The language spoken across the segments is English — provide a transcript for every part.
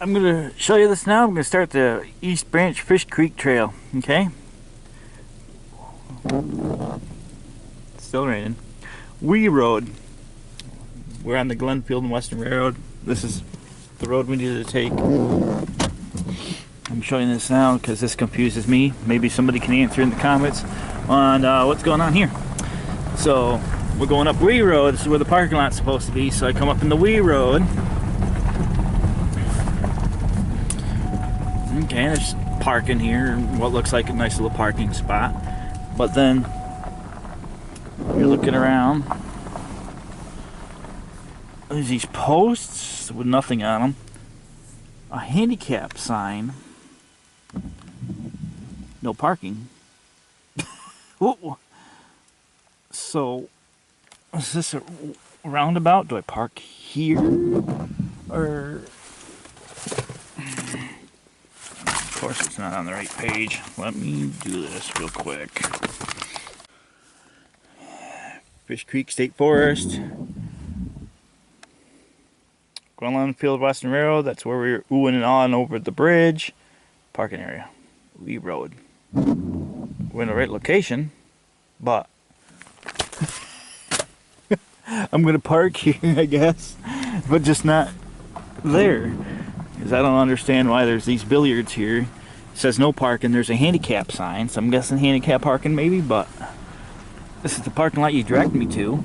I'm going to show you this now. I'm going to start the East Branch Fish Creek Trail, okay? It's still raining. Wee Road. We're on the Glenfield and Western Railroad. This is the road we needed to take. I'm showing this now because this confuses me. Maybe somebody can answer in the comments on what's going on here. So, we're going up Wee Road. This is where the parking lot's supposed to be. So I come up in the Wee Road. Okay, there's parking here, what looks like a nice little parking spot. But then you're looking around. There's these posts with nothing on them. A handicap sign. No parking. Whoa. So, is this a roundabout? Do I park here? Or... Of course it's not on the right page. Let me do this real quick. Fish Creek State Forest. Glenfield Western Railroad. That's where we were oohing and awing over the bridge. Parking area. Wee Road. We're in the right location, but I'm gonna park here, I guess, but just not there. Because I don't understand why there's these billiards here. It says no parking. There's a handicap sign, so I'm guessing handicap parking maybe, but this is the parking lot you directed me to.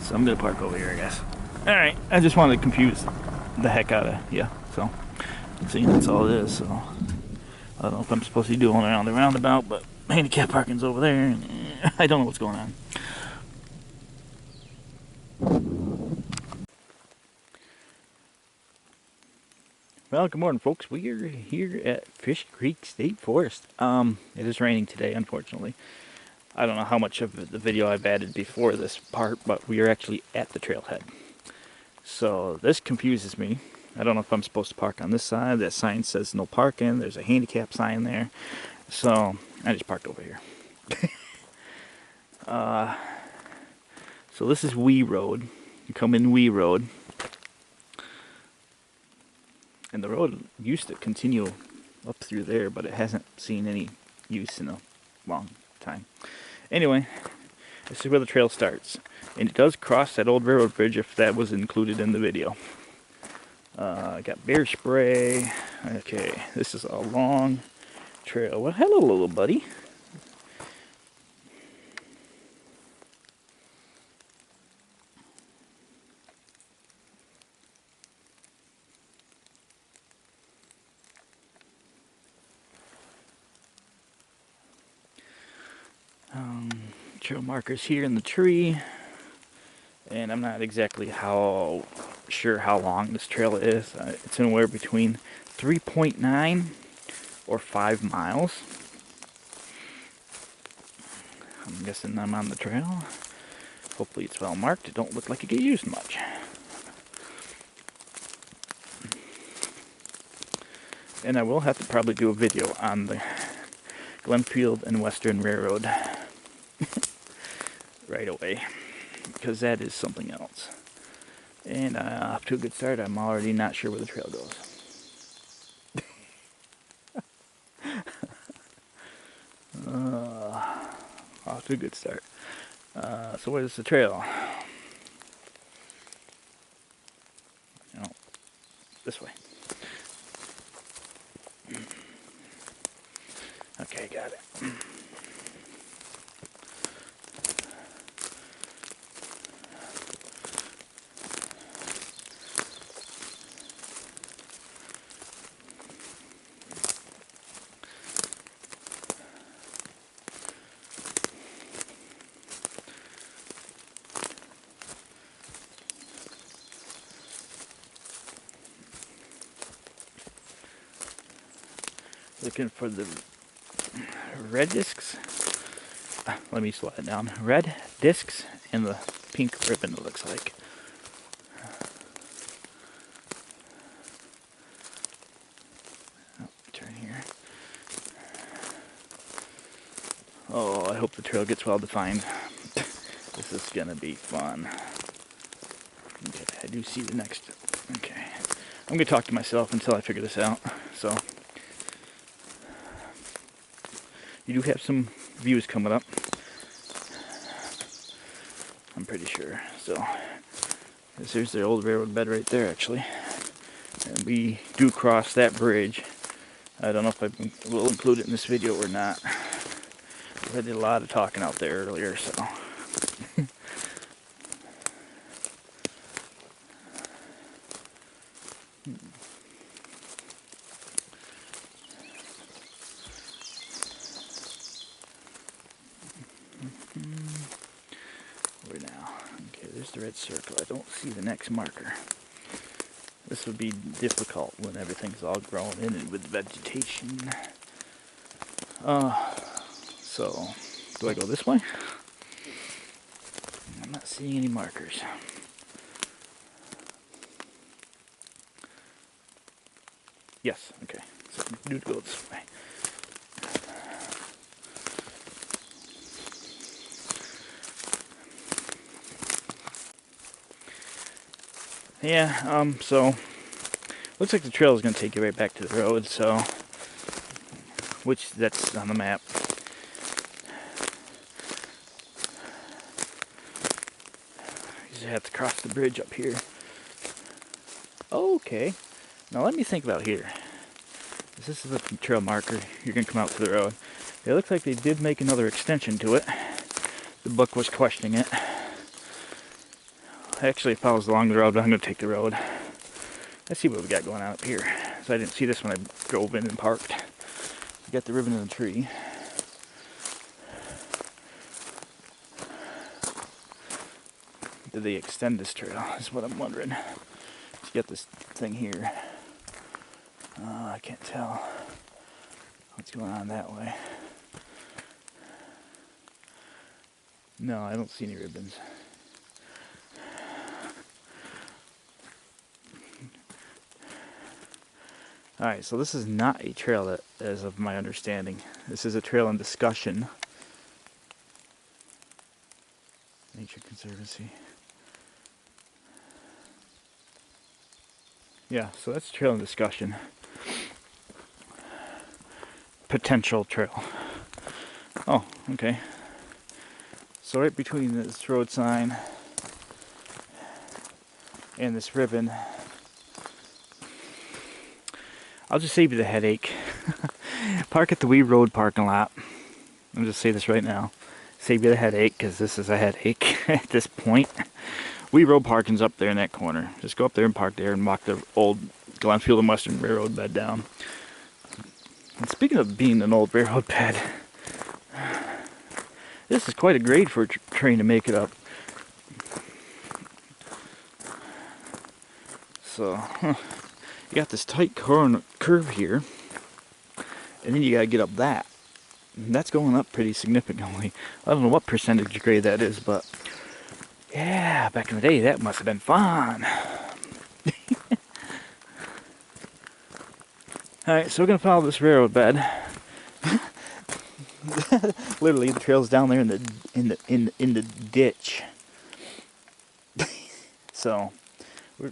So I'm going to park over here, I guess. Alright, I just wanted to confuse the heck out of you. So, see, that's all it is. So, I don't know if I'm supposed to be doing around the roundabout, but handicap parking's over there. And I don't know what's going on. Well, good morning, folks. We are here at Fish Creek State Forest. It is raining today, unfortunately. I don't know how much of the video I've added before this part, but we are actually at the trailhead. So this confuses me. I don't know if I'm supposed to park on this side. That sign says no parking. There's a handicap sign there. So I just parked over here. So this is Wee Road. You come in Wee Road. And the road used to continue up through there, but it hasn't seen any use in a long time. Anyway, this is where the trail starts. And it does cross that old railroad bridge if that was included in the video. I got bear spray. Okay, this is a long trail. Well, hello, little buddy. Trail markers here in the tree, and I'm not exactly sure how long this trail is. It's anywhere between 3.9 or 5 miles. I'm guessing I'm on the trail. Hopefully it's well marked. It don't look like it gets used much. And I will have to probably do a video on the Glenfield and Western Railroad right away, because that is something else. And off to a good start. I'm already not sure where the trail goes. Off to a good start. So where's the trail? Oh, this way. Okay, got it. Looking for the red discs. Let me slow it down. Red discs and the pink ribbon, it looks like. Oh, turn here. Oh, I hope the trail gets well defined. This is gonna be fun. Okay, I do see the next. Okay. I'm going to talk to myself until I figure this out. So, you do have some views coming up. I'm pretty sure. So, there's the old railroad bed right there, actually. And we do cross that bridge. I don't know if I will include it in this video or not. I did a lot of talking out there earlier, so. Where now? Okay, there's the red circle. I don't see the next marker. This would be difficult when everything's all grown in and with vegetation. So, do I go this way? I'm not seeing any markers. Yes, okay. So I do go this way. Yeah, so looks like the trail is going to take you right back to the road, so which that's on the map. You just have to cross the bridge up here. Okay. Now let me think about here. This is the trail marker. You're going to come out to the road. It looks like they did make another extension to it. The book was questioning it. Actually, if I was along the road, but I'm going to take the road. Let's see what we got going on up here. So I didn't see this when I drove in and parked. We got the ribbon in the tree. Did they extend this trail? Is what I'm wondering. Let's get this thing here. I can't tell what's going on that way. No, I don't see any ribbons. Alright, so this is not a trail that, as of my understanding. This is a trail in discussion. Nature Conservancy. Yeah, so that's trail in discussion. Potential trail. Oh, okay. So right between this road sign and this ribbon, I'll just save you the headache. Park at the Wee Road parking lot. I'll just say this right now. Save you the headache, because this is a headache at this point. Wee Road parking's up there in that corner. Just go up there and park there and walk the old Glenfield and Western Railroad bed down. And speaking of being an old railroad bed, this is quite a grade for a train to make it up. So, you got this tight curve here, and then you gotta get up that. And that's going up pretty significantly. I don't know what percentage grade that is, but yeah, back in the day, that must have been fun. Alright, so we're gonna follow this railroad bed. Literally, the trail's down there in the ditch. So we're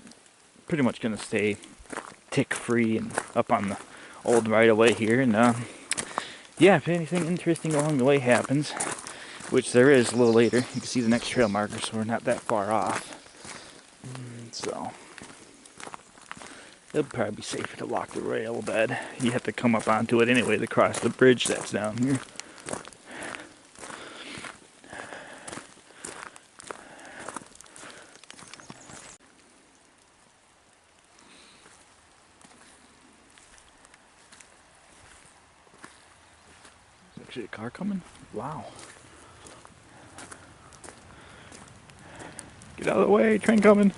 pretty much gonna stay tick free and up on the old right of way here. And yeah, if anything interesting along the way happens, which there is a little later, you can see the next trail marker, so we're not that far off. So it'll probably be safer to walk the rail bed. You have to come up onto it anyway to cross the bridge that's down here. There's actually a car coming? Wow. Get out of the way, train coming.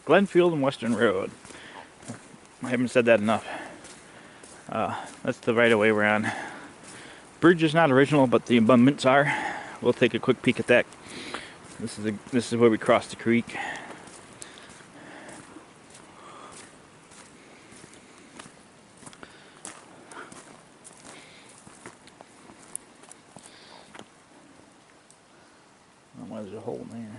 Glenfield and Western Railroad. I haven't said that enough. That's the right of way we're on. Bridge is not original, but the abutments are. We'll take a quick peek at that. This is where we cross the creek. Oh, there's a hole in there.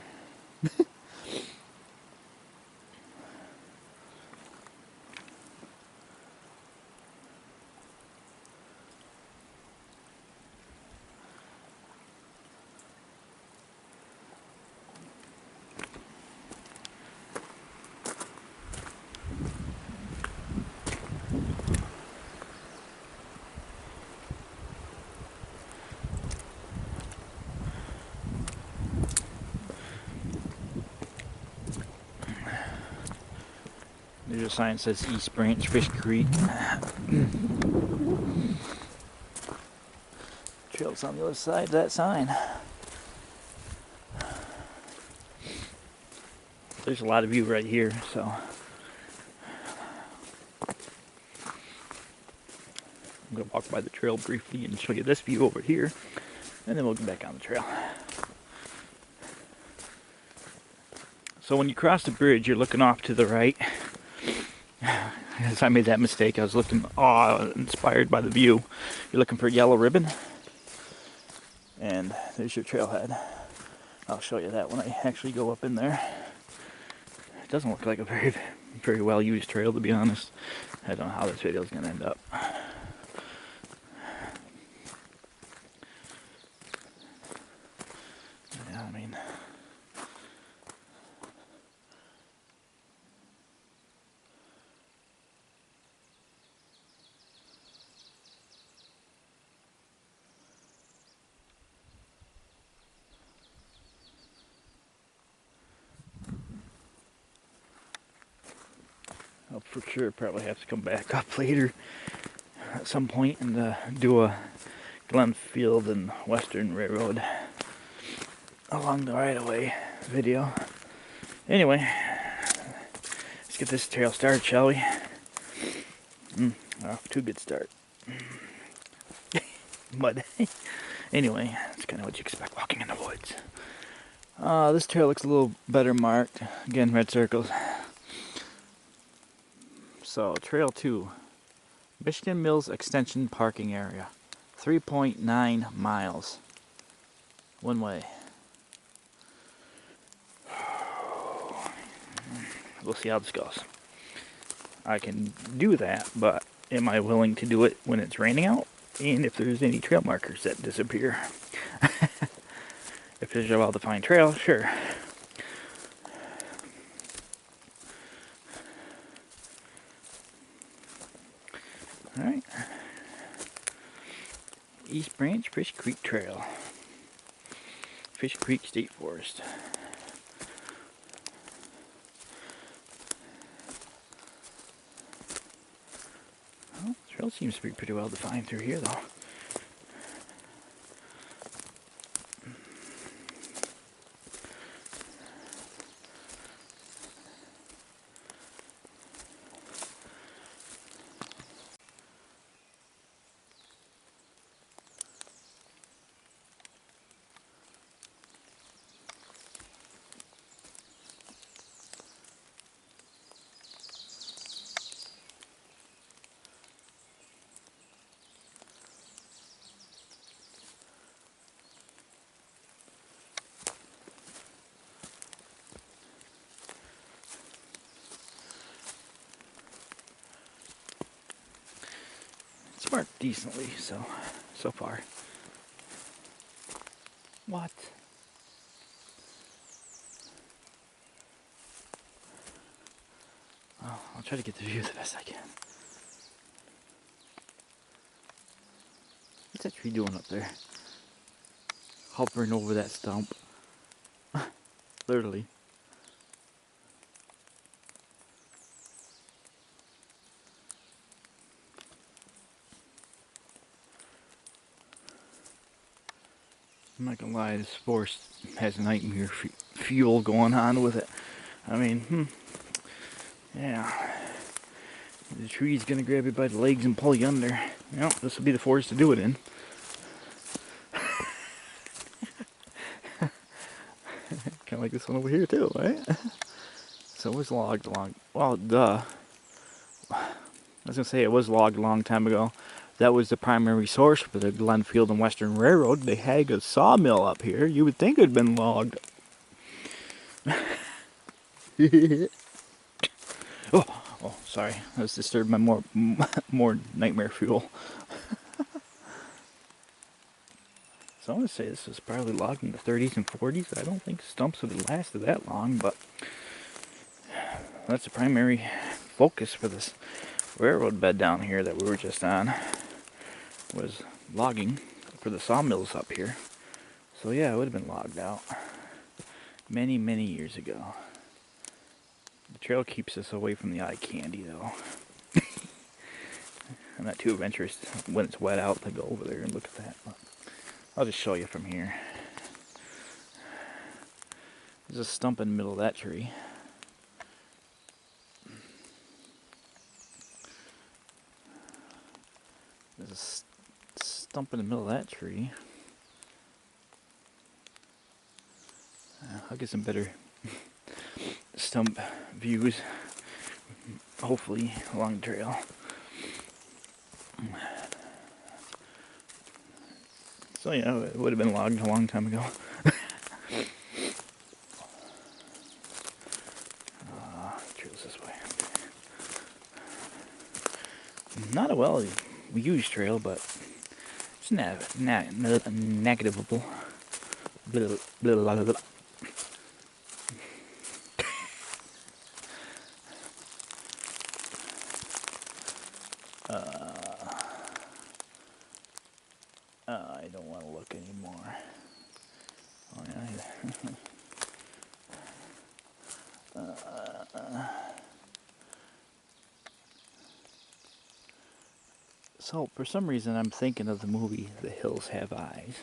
There's a sign that says East Branch Fish Creek. Trail's on the other side of that sign. There's a lot of view right here, so I'm going to walk by the trail briefly and show you this view over here, and then we'll get back on the trail. So when you cross the bridge, you're looking off to the right. As I made that mistake, I was looking inspired by the view. You're looking for a yellow ribbon, and there's your trailhead. I'll show you that when I actually go up in there. It doesn't look like a very well used trail, to be honest. I don't know how this video is going to end up. Yeah, I mean, I'll for sure probably have to come back up later at some point and do a Glenfield and Western Railroad along the right-of-way video. Anyway, let's get this trail started, shall we? Off to a good start. Mud. Anyway, that's kind of what you expect walking in the woods. This trail looks a little better marked. Again, red circles. So, Trail 2, Michigan Mills Extension Parking Area, 3.9 miles, one way. We'll see how this goes. I can do that, but am I willing to do it when it's raining out? And if there's any trail markers that disappear. If there's a well-defined trail, sure. Alright. East Branch Fish Creek Trail. Fish Creek State Forest. Well, the trail seems to be pretty well defined through here, though. It's marked decently, so far. What? Oh, I'll try to get the view the best I can. What's that tree doing up there? Hovering over that stump. Literally. I'm not gonna lie, this forest has nightmare fuel going on with it. I mean, Yeah. The tree's gonna grab you by the legs and pull you under. Well, this will be the forest to do it in. Kind of like this one over here too, right? So it was logged along. Well, duh. I was gonna say it was logged a long time ago. That was the primary source for the Glenfield and Western Railroad. They had a sawmill up here. You would think it had been logged. Oh, sorry. I was disturbed by more nightmare fuel. So I'm gonna say this was probably logged in the 30s and 40s. I don't think stumps would have lasted that long, but that's the primary focus for this railroad bed down here that we were just on, was logging for the sawmills up here. So yeah, it would have been logged out many, many years ago. The trail keeps us away from the eye candy though. I'm not too adventurous when it's wet out to go over there and look at that, but I'll just show you from here. There's a stump in the middle of that tree. There's a stump in the middle of that tree. I'll get some better stump views, hopefully, along the trail. So yeah, it would have been logged a long time ago. Trail's this way. Not a well used trail, but it's negativable. Blah, blah, blah, blah. I don't want to look anymore. Oh, yeah. So, for some reason, I'm thinking of the movie The Hills Have Eyes.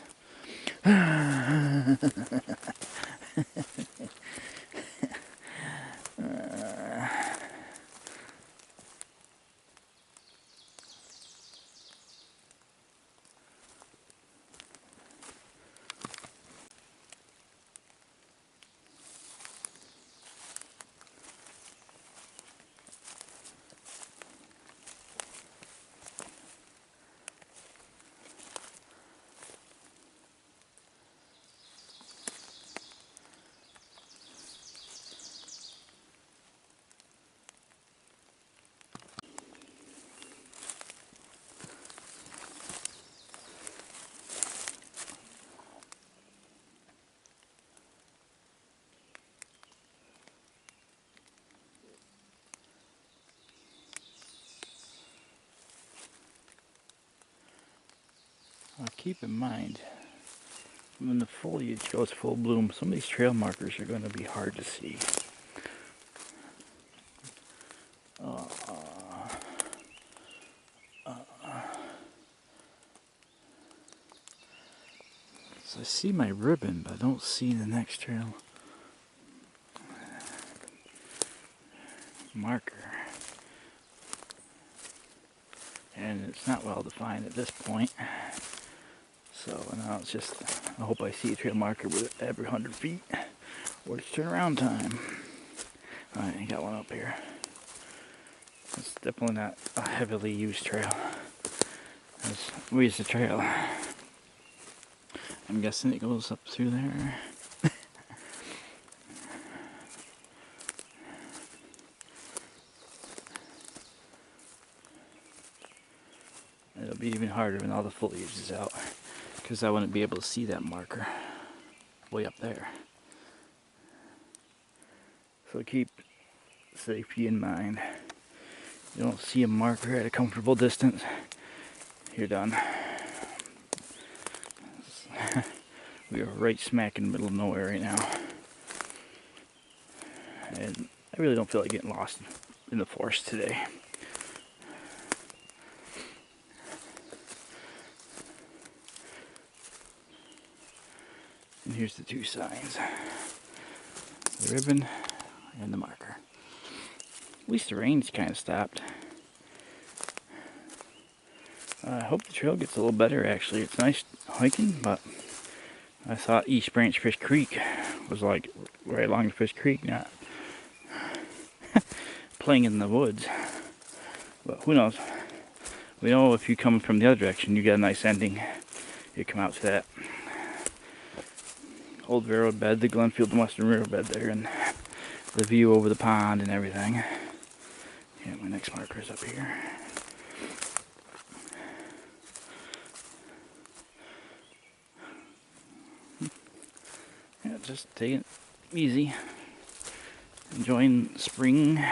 Now keep in mind, when the foliage goes full bloom, some of these trail markers are going to be hard to see. So I see my ribbon, but I don't see the next trail marker. And it's not well defined at this point. So now it's just, I hope I see a trail marker with every 100 feet, or it's turnaround time. Alright, I got one up here. It's definitely not a heavily used trail. Where's the trail? I'm guessing it goes up through there. It'll be even harder when all the foliage is out, because I wouldn't be able to see that marker way up there. So keep safety in mind. You don't see a marker at a comfortable distance, you're done. We are right smack in the middle of nowhere right now. And I really don't feel like getting lost in the forest today. And here's the two signs. The ribbon and the marker. At least the rain's kind of stopped. I hope the trail gets a little better, actually. It's nice hiking, but I thought East Branch Fish Creek was like right along the Fish Creek, not playing in the woods. But who knows? We know if you come from the other direction, you get a nice ending. You come out to that old railroad bed, the Glenfield and Western Railroad bed there, and the view over the pond and everything. Yeah, my next marker's up here. Yeah, just taking it easy. Enjoying spring.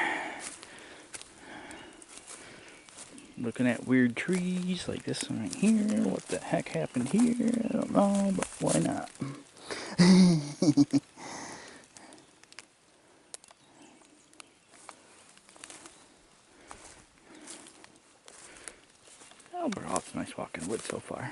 Looking at weird trees like this one right here. What the heck happened here? I don't know, but why not? Overall, it's a nice walk in the woods so far.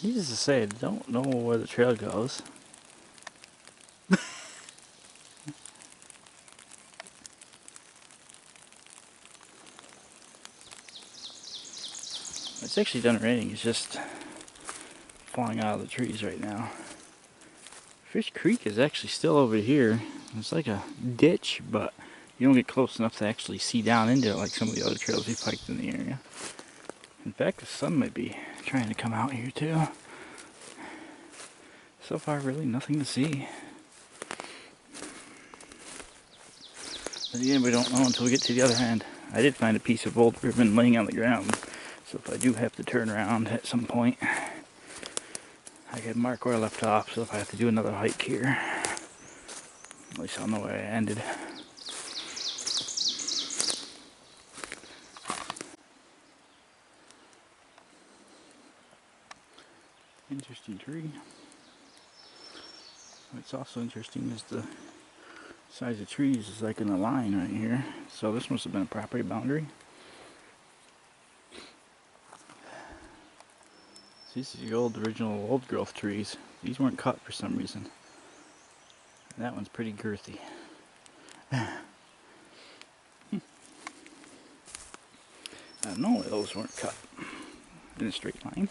Needless to say, I don't know where the trail goes. It's actually done raining. It's just falling out of the trees right now. Fish Creek is actually still over here. It's like a ditch, but you don't get close enough to actually see down into it like some of the other trails we've hiked in the area. In fact, the sun might be trying to come out here too. So far, really nothing to see. But again, we don't know until we get to the other end. I did find a piece of old ribbon laying on the ground, so if I do have to turn around at some point, I can mark where I left off, so if I have to do another hike here, at least I'll know where I ended. Interesting tree. What's also interesting is the size of trees is like in a line right here. So this must have been a property boundary. These are the old original old growth trees. These weren't cut for some reason. And that one's pretty girthy. I don't know why those weren't cut in a straight line.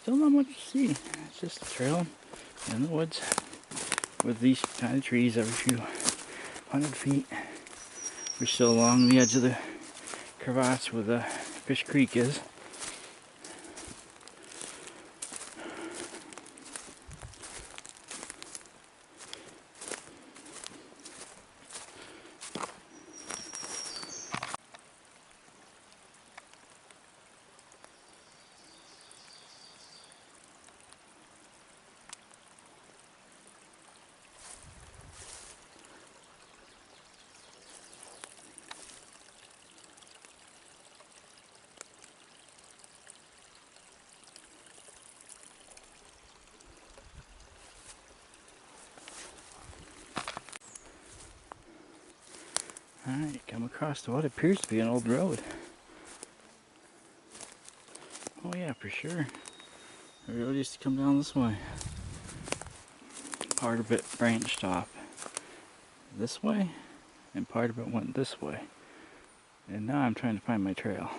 Still not much to see. It's just a trail in the woods with these kind of trees every few 100 feet. We're still along the edge of the crevasse where the Fish Creek is. Alright, come across what appears to be an old road. Oh yeah, for sure. The road used to come down this way. Part of it branched off this way, and part of it went this way. And now I'm trying to find my trail.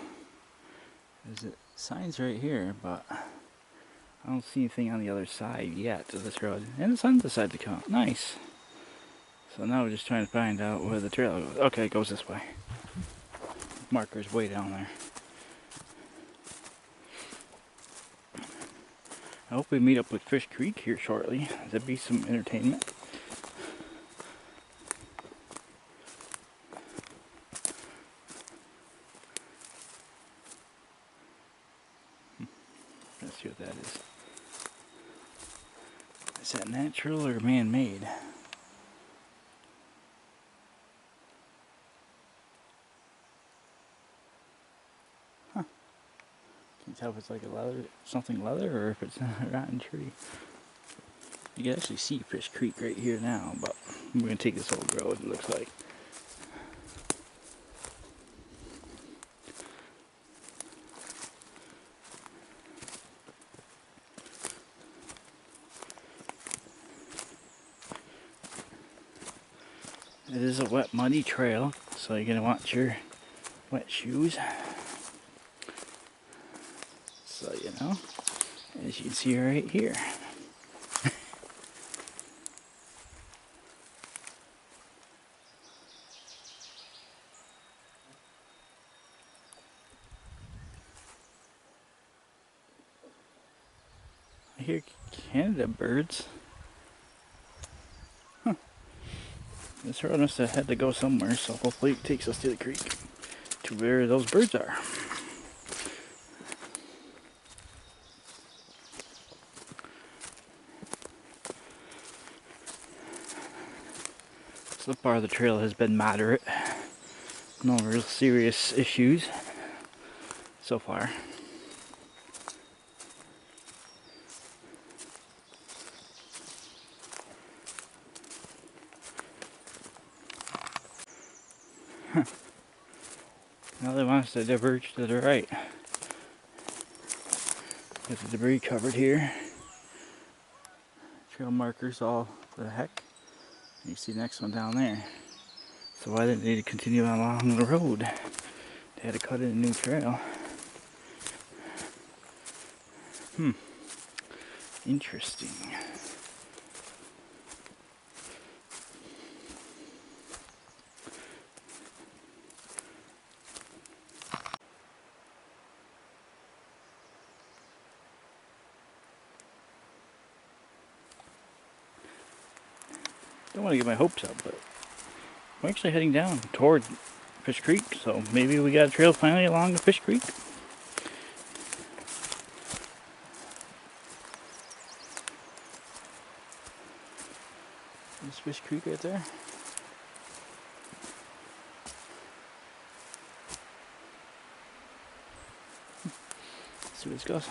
There's signs right here, but I don't see anything on the other side yet of this road. And the sun decided to come out. Nice. So now we're just trying to find out where the trail goes. Okay, it goes this way. Marker's way down there. I hope we meet up with Fish Creek here shortly. There'd be some entertainment. see what that is. Is that natural or man-made? Huh. Can't tell if it's like a leather, something leather, or if it's a rotten tree. You can actually see Fish Creek right here now, but we're going to take this old road, it looks like. It is a wet, muddy trail, so you're going to want your wet shoes. So, you know, as you can see right here. I hear Canada birds. Huh. This road must have had to go somewhere, so hopefully it takes us to the creek, to where those birds are. So far the trail has been moderate. No real serious issues so far. Now they want us to diverge to the right. There's the debris covered here. Trail markers all the heck. You see the next one down there. So why didn't they continue along the road? They had to cut in a new trail. Interesting. Don't want to get my hopes up, but we're actually heading down toward Fish Creek, so maybe we got a trail finally along the Fish Creek. There's Fish Creek right there. Let's see where this goes.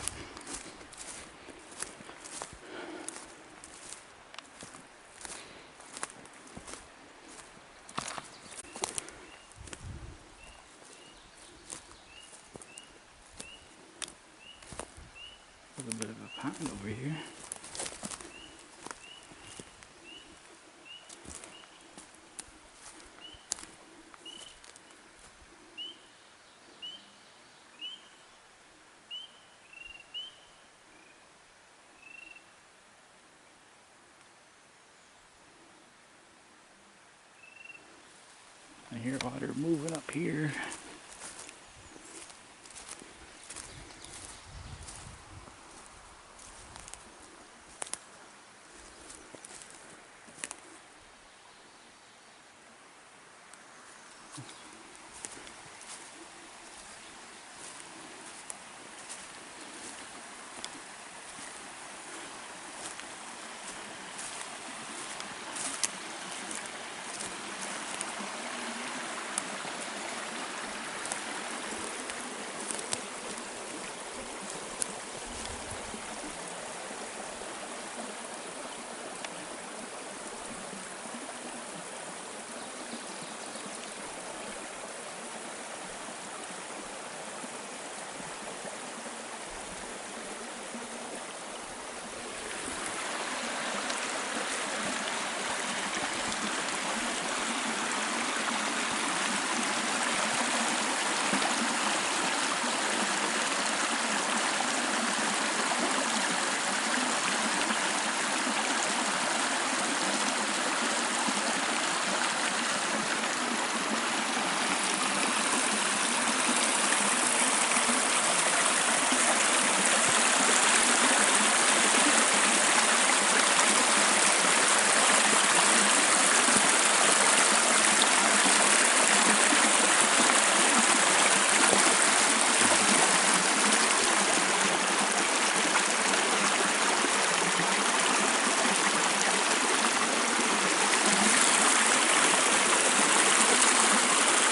A little bit of a pond over here. I hear water moving up here.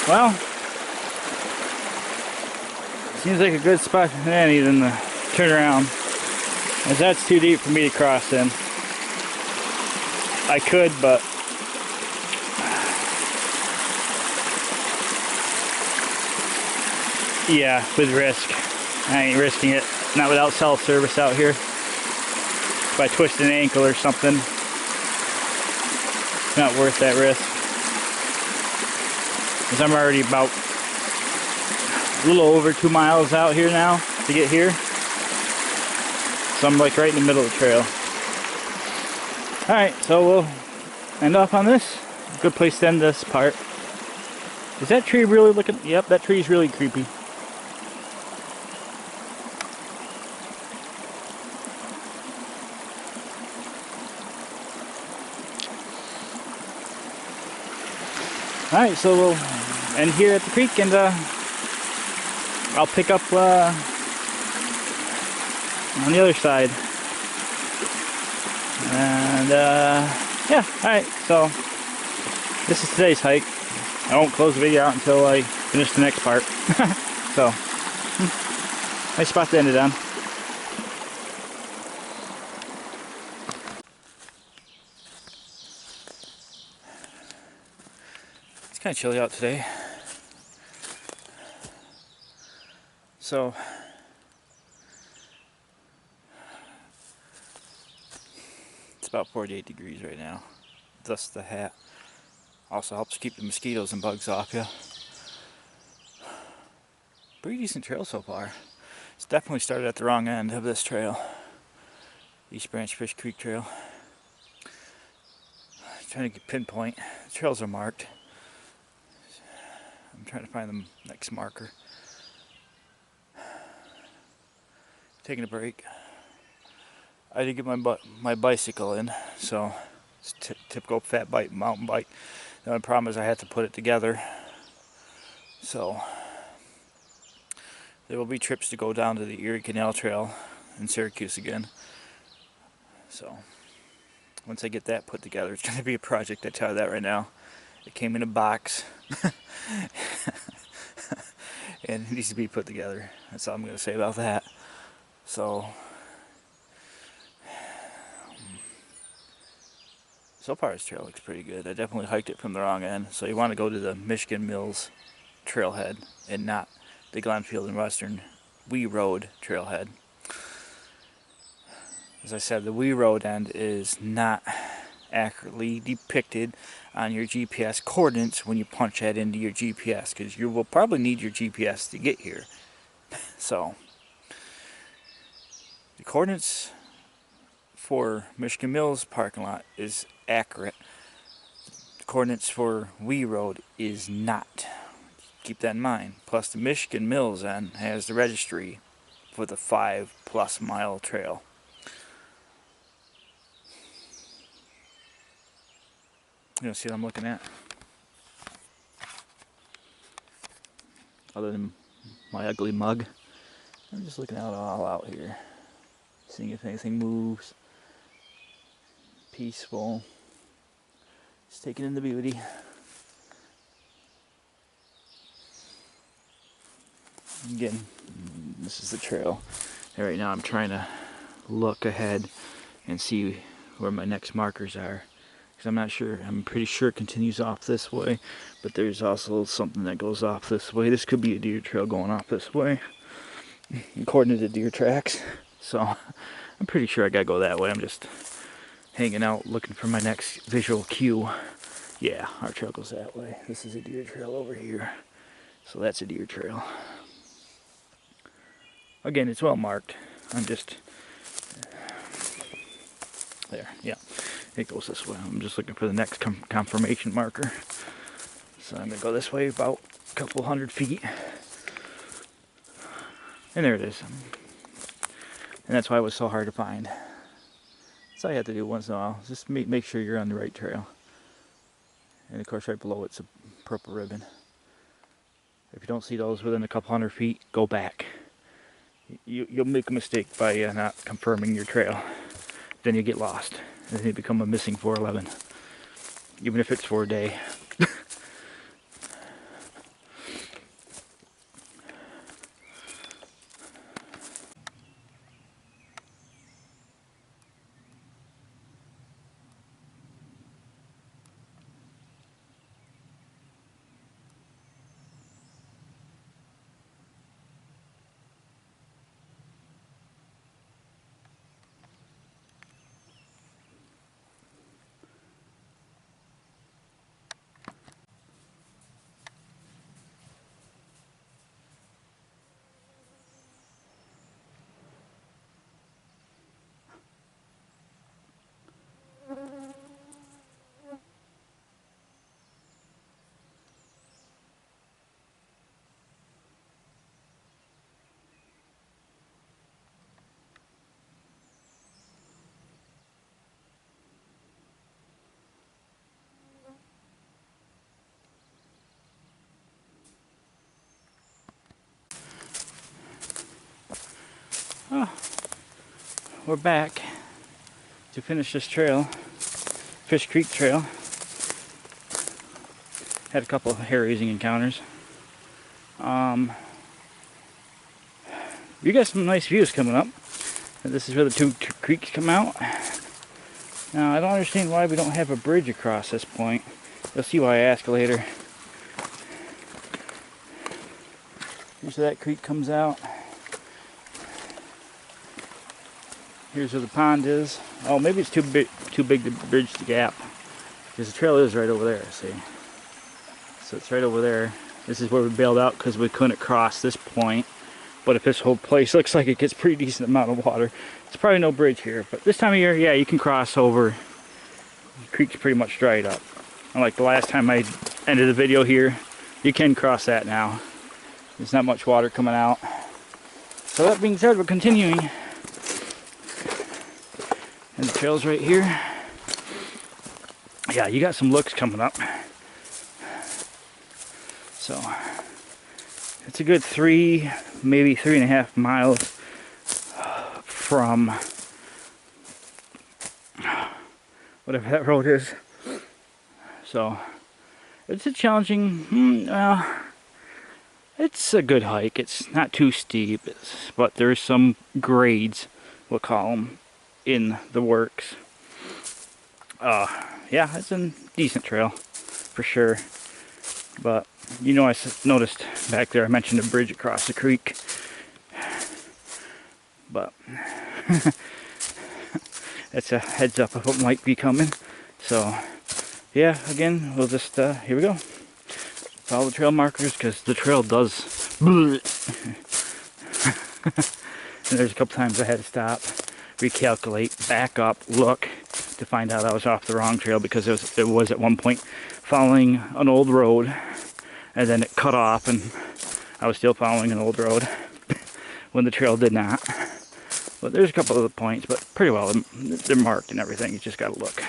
Well, seems like a good spot for Annie than to turn around, as that's too deep for me to cross in. I could, but yeah, with risk. I ain't risking it. Not without cell service out here. If I twist an ankle or something, it's not worth that risk. Because I'm already about a little over 2 miles out here now to get here. So I'm like right in the middle of the trail. Alright, so we'll end off on this. Good place to end this part. Is that tree really looking? Yep, that tree's really creepy. Alright, so we'll end here at the creek, and I'll pick up on the other side. And yeah, alright, so this is today's hike. I won't close the video out until I finish the next part. So, nice spot to end it on. It's kind of chilly out today. So, it's about 48 degrees right now. Thus the hat. Also helps keep the mosquitoes and bugs off you. Pretty decent trail so far. It's definitely started at the wrong end of this trail. East Branch Fish Creek Trail. Trying to pinpoint. The trails are marked. I'm trying to find the next marker. Taking a break. I did get my bicycle in, so it's typical fat bike mountain bike. The only problem is I had to put it together. So there will be trips to go down to the Erie Canal Trail in Syracuse again. So once I get that put together, it's going to be a project. I tell you that right now. It came in a box and it needs to be put together. That's all I'm going to say about that. So far this trail looks pretty good. I definitely hiked it from the wrong end. So you want to go to the Michigan Mills trailhead and not the Glenfield and Western Wee Road trailhead. As I said, the Wee Road end is not accurately depicted on your GPS coordinates when you punch that into your GPS, because you will probably need your GPS to get here. So the coordinates for Michigan Mills parking lot is accurate. The coordinates for Wee Road is not. Keep that in mind. Plus the Michigan Mills end has the registry for the 5+ mile trail. You know, see what I'm looking at? Other than my ugly mug, I'm just looking out all out here, seeing if anything moves. Peaceful. Just taking in the beauty. Again, this is the trail. And right now I'm trying to look ahead and see where my next markers are. Because I'm not sure. I'm pretty sure it continues off this way. But there's also something that goes off this way. This could be a deer trail going off this way, according to the deer tracks. So I'm pretty sure I gotta go that way. I'm just hanging out looking for my next visual cue. Yeah, our trail goes that way. This is a deer trail over here. So that's a deer trail. Again, it's well marked. I'm just there. Yeah, it goes this way. I'm just looking for the next confirmation marker. So I'm gonna go this way about a couple 100 feet. And there it is. And that's why it was so hard to find. That's all you have to do once in a while. Just make sure you're on the right trail. And of course right below it's a purple ribbon. If you don't see those within a couple 100 feet, go back. You'll make a mistake by not confirming your trail. Then you get lost. And then you become a missing 411. Even if it's for a day. We're back to finish this trail, Fish Creek Trail. Had a couple of hair-raising encounters. You got some nice views coming up. This is where the two creeks come out. Now, I don't understand why we don't have a bridge across this point. You'll see why I ask later. Here's where that creek comes out. Here's where the pond is. Oh, maybe it's too big to bridge the gap. Because the trail is right over there, see? So it's right over there. This is where we bailed out because we couldn't cross this point. But if this whole place looks like it gets pretty decent amount of water, it's probably no bridge here. But this time of year, yeah, you can cross over. The creek's pretty much dried up. Unlike the last time I ended the video here, you can cross that now. There's not much water coming out. So that being said, we're continuing. And the trail's right here. Yeah, you got some looks coming up. So it's a good 3, maybe 3.5 miles from whatever that road is. So it's a challenging, it's a good hike. It's not too steep, but there's some grades, we'll call them, in the works. Yeah, it's a decent trail for sure. But you know, I noticed back there I mentioned a bridge across the creek. But it's a heads up of what might be coming. So yeah, again, we'll just here we go. Follow the trail markers because the trail does. And there's a couple times I had to stop, recalculate, back up, look to find out I was off the wrong trail because it was at one point following an old road, and then it cut off, and I was still following an old road when the trail did not. But there's a couple of the points, but pretty well they're marked and everything. You just gotta look.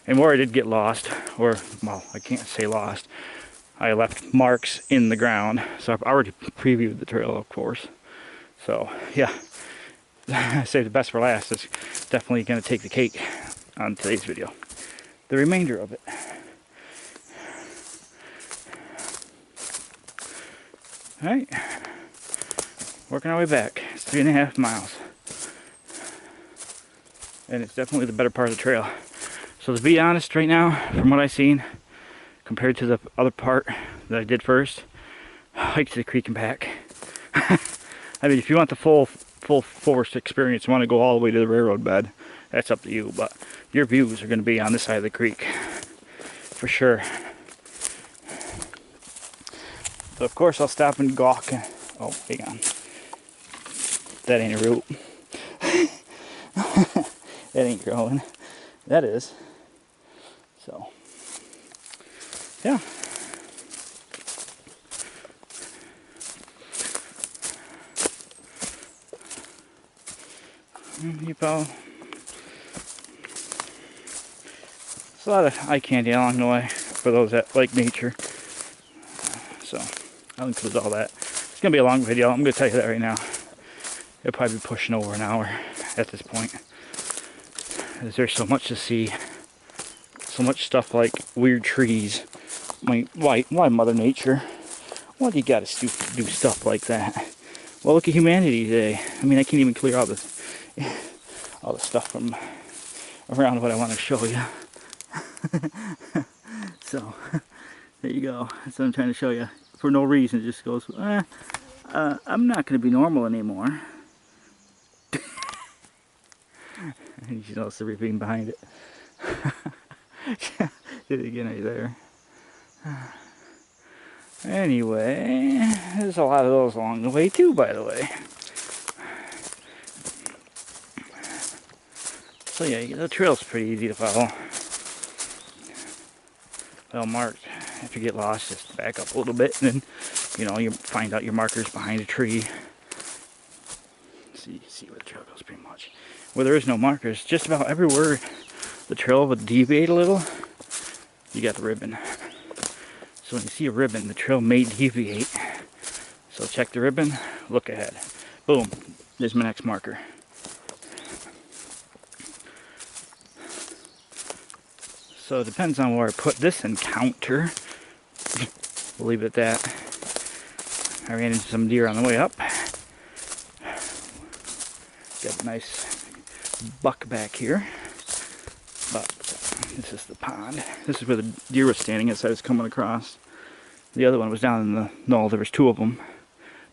And where I did get lost, or well, I can't say lost, I left marks in the ground, so I've already previewed the trail, of course. So yeah, I saved the best for last. It's definitely going to take the cake on today's video. The remainder of it. Alright, working our way back. It's 3.5 miles. And it's definitely the better part of the trail. So to be honest right now, from what I've seen, compared to the other part that I did first, hike to the creek and back. I mean, if you want the full forest experience, you want to go all the way to the railroad bed, that's up to you. But your views are going to be on this side of the creek, for sure. So of course I'll stop and gawk. Oh, hang on. That ain't a root. That ain't growing. That is. So, yeah. You follow. There's a lot of eye candy along the way for those that like nature. So I'll include all that. It's gonna be a long video. I'm gonna tell you that right now. It'll probably be pushing over an hour at this point. There's so much to see. So much stuff like weird trees. I mean, why Mother Nature? Why do you gotta do stuff like that? Well, look at humanity today. I mean, I can't even clear all the stuff from around what I want to show you. So, there you go. That's what I'm trying to show you. For no reason, it just goes, I'm not going to be normal anymore. And you notice the ravine behind it. Did it again right there. Anyway, there's a lot of those along the way too, by the way. So yeah, the trail's pretty easy to follow. Well marked. If you get lost, just back up a little bit, and then, you know, you find out your markers behind a tree. So you can see where the trail goes pretty much. Where there is no markers, just about everywhere the trail would deviate a little, you got the ribbon. So when you see a ribbon, the trail may deviate. So check the ribbon, look ahead. Boom. There's my next marker. So it depends on where I put this encounter. We'll leave it at that. I ran into some deer on the way up. Got a nice buck back here. But this is the pond. This is where the deer was standing as I was coming across. The other one was down in the knoll. There was two of them.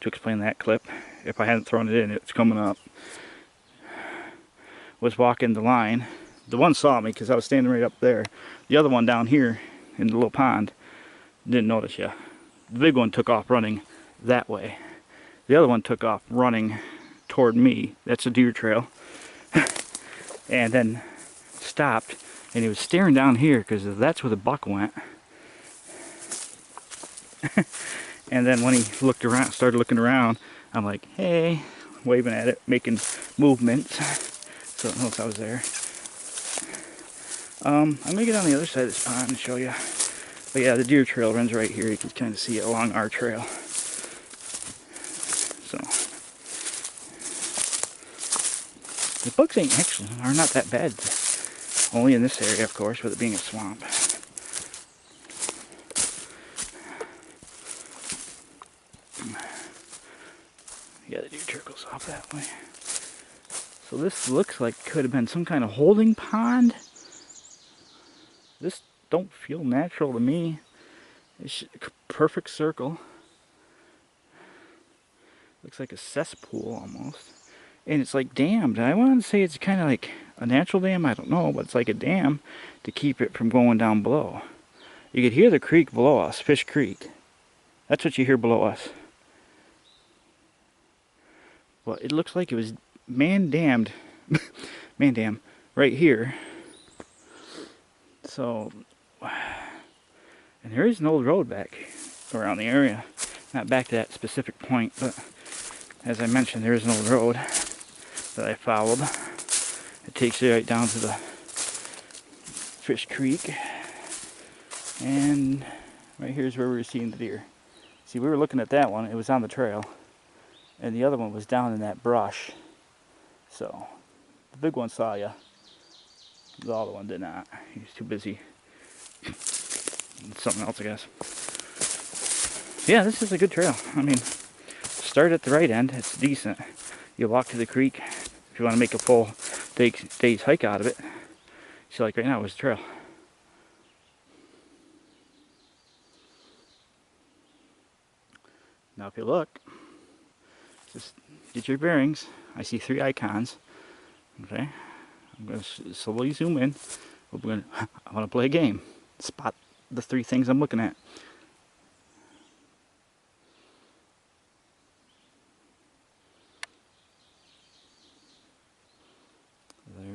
To explain that clip, if I hadn't thrown it in, it's coming up. Was walking the line. The one saw me because I was standing right up there. The other one down here in the little pond didn't notice you. The big one took off running that way. The other one took off running toward me. That's a deer trail. And then stopped, and he was staring down here because that's where the buck went. And then when he looked around, started looking around, I'm like, hey, waving at it, making movements. So I don't know if I was there. I'm going to get on the other side of this pond and show you. But yeah, the deer trail runs right here. You can kind of see it along our trail. So the bugs are not that bad. Only in this area, of course, with it being a swamp. Yeah, the deer trail goes off that way. So this looks like could have been some kind of holding pond. This don't feel natural to me. It's a perfect circle. Looks like a cesspool almost. And it's like dammed. I want to say it's kind of like a natural dam. I don't know, but it's like a dam to keep it from going down below. You could hear the creek below us, Fish Creek. That's what you hear below us. Well, it looks like it was man-dammed, man-damn, right here. So, and there is an old road back around the area. Not back to that specific point, but as I mentioned, there is an old road that I followed. It takes you right down to the Fish Creek. And right here's where we were seeing the deer. See, we were looking at that one, it was on the trail. And the other one was down in that brush. So, the big one saw you. The other one did not. He was too busy. Something else, I guess. Yeah, this is a good trail. I mean, start at the right end. It's decent. You walk to the creek if you want to make a full day's hike out of it. See, like right now, it was a trail. Now, if you look, just get your bearings. I see 3 icons. Okay, I'm going to slowly zoom in. I want to play a game. Spot the 3 things I'm looking at.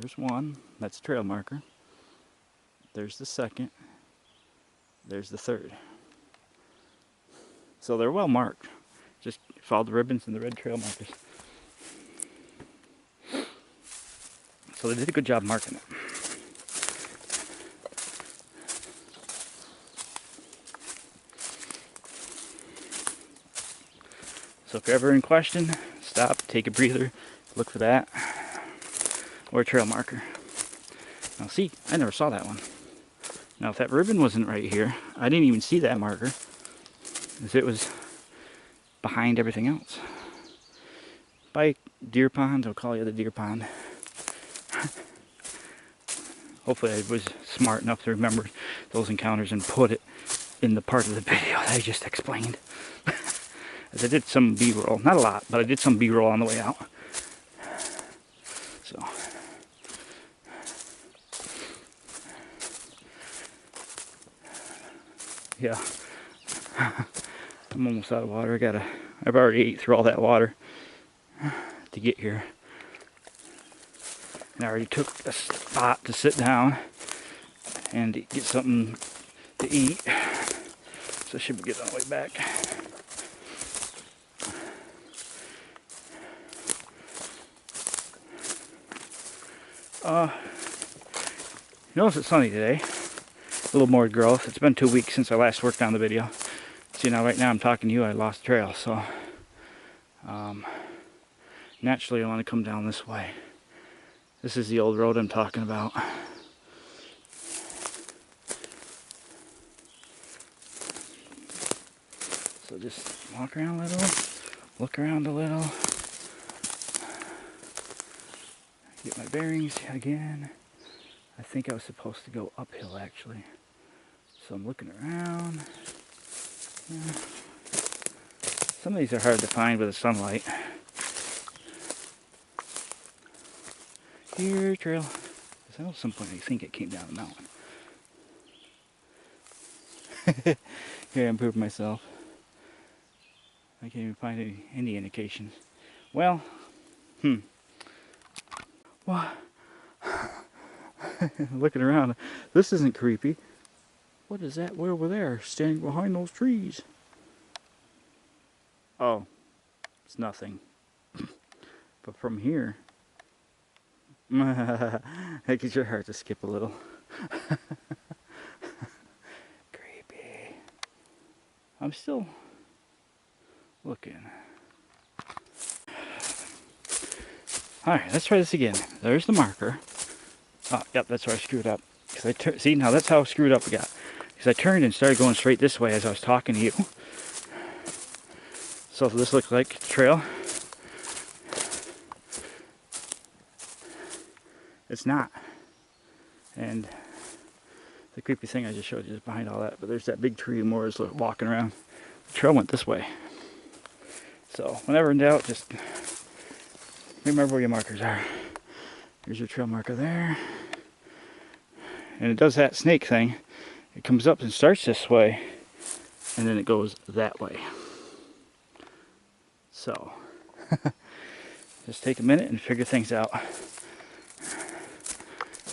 There's one. That's a trail marker. There's the second. There's the third. So they're well marked. Just follow the ribbons and the red trail markers. So they did a good job marking it. So if you're ever in question, stop, take a breather, look for that, or a trail marker. Now see, I never saw that one. Now if that ribbon wasn't right here, I didn't even see that marker, as it was behind everything else. By deer pond, I'll call you the deer pond. Hopefully I was smart enough to remember those encounters and put it in the part of the video that I just explained. As I did some B-roll, not a lot, but I did some B-roll on the way out. So, yeah, I'm almost out of water. I've already ate through all that water to get here. And I already took a spot to sit down and get something to eat. So I should be getting on the way back. Notice it's sunny today. A little more growth. It's been 2 weeks since I last worked on the video. See, now right now I'm talking to you, I lost trail, so Naturally I want to come down this way. This is the old road I'm talking about. So just walk around a little, look around a little, get my bearings again. I think I was supposed to go uphill actually. So I'm looking around. Yeah. Some of these are hard to find with the sunlight. Here, trail. Because I know at some point I think it came down the mountain. Here, I'm proving myself. I can't even find any indications. Well, what? Looking around, this isn't creepy. What is that way over there, standing behind those trees? Oh, it's nothing. But from here, that gets your heart to skip a little. Creepy. I'm still looking. Alright, let's try this again. There's the marker. Oh, yep, that's where I screwed up. See, now that's how screwed up I got. Because I turned and started going straight this way as I was talking to you. So this looks like the trail. It's not. And the creepy thing I just showed you is behind all that. But there's that big tree more is walking around. The trail went this way. So whenever in doubt, just remember where your markers are. Here's your trail marker there. And it does that snake thing. It comes up and starts this way, and then it goes that way. So, just take a minute and figure things out.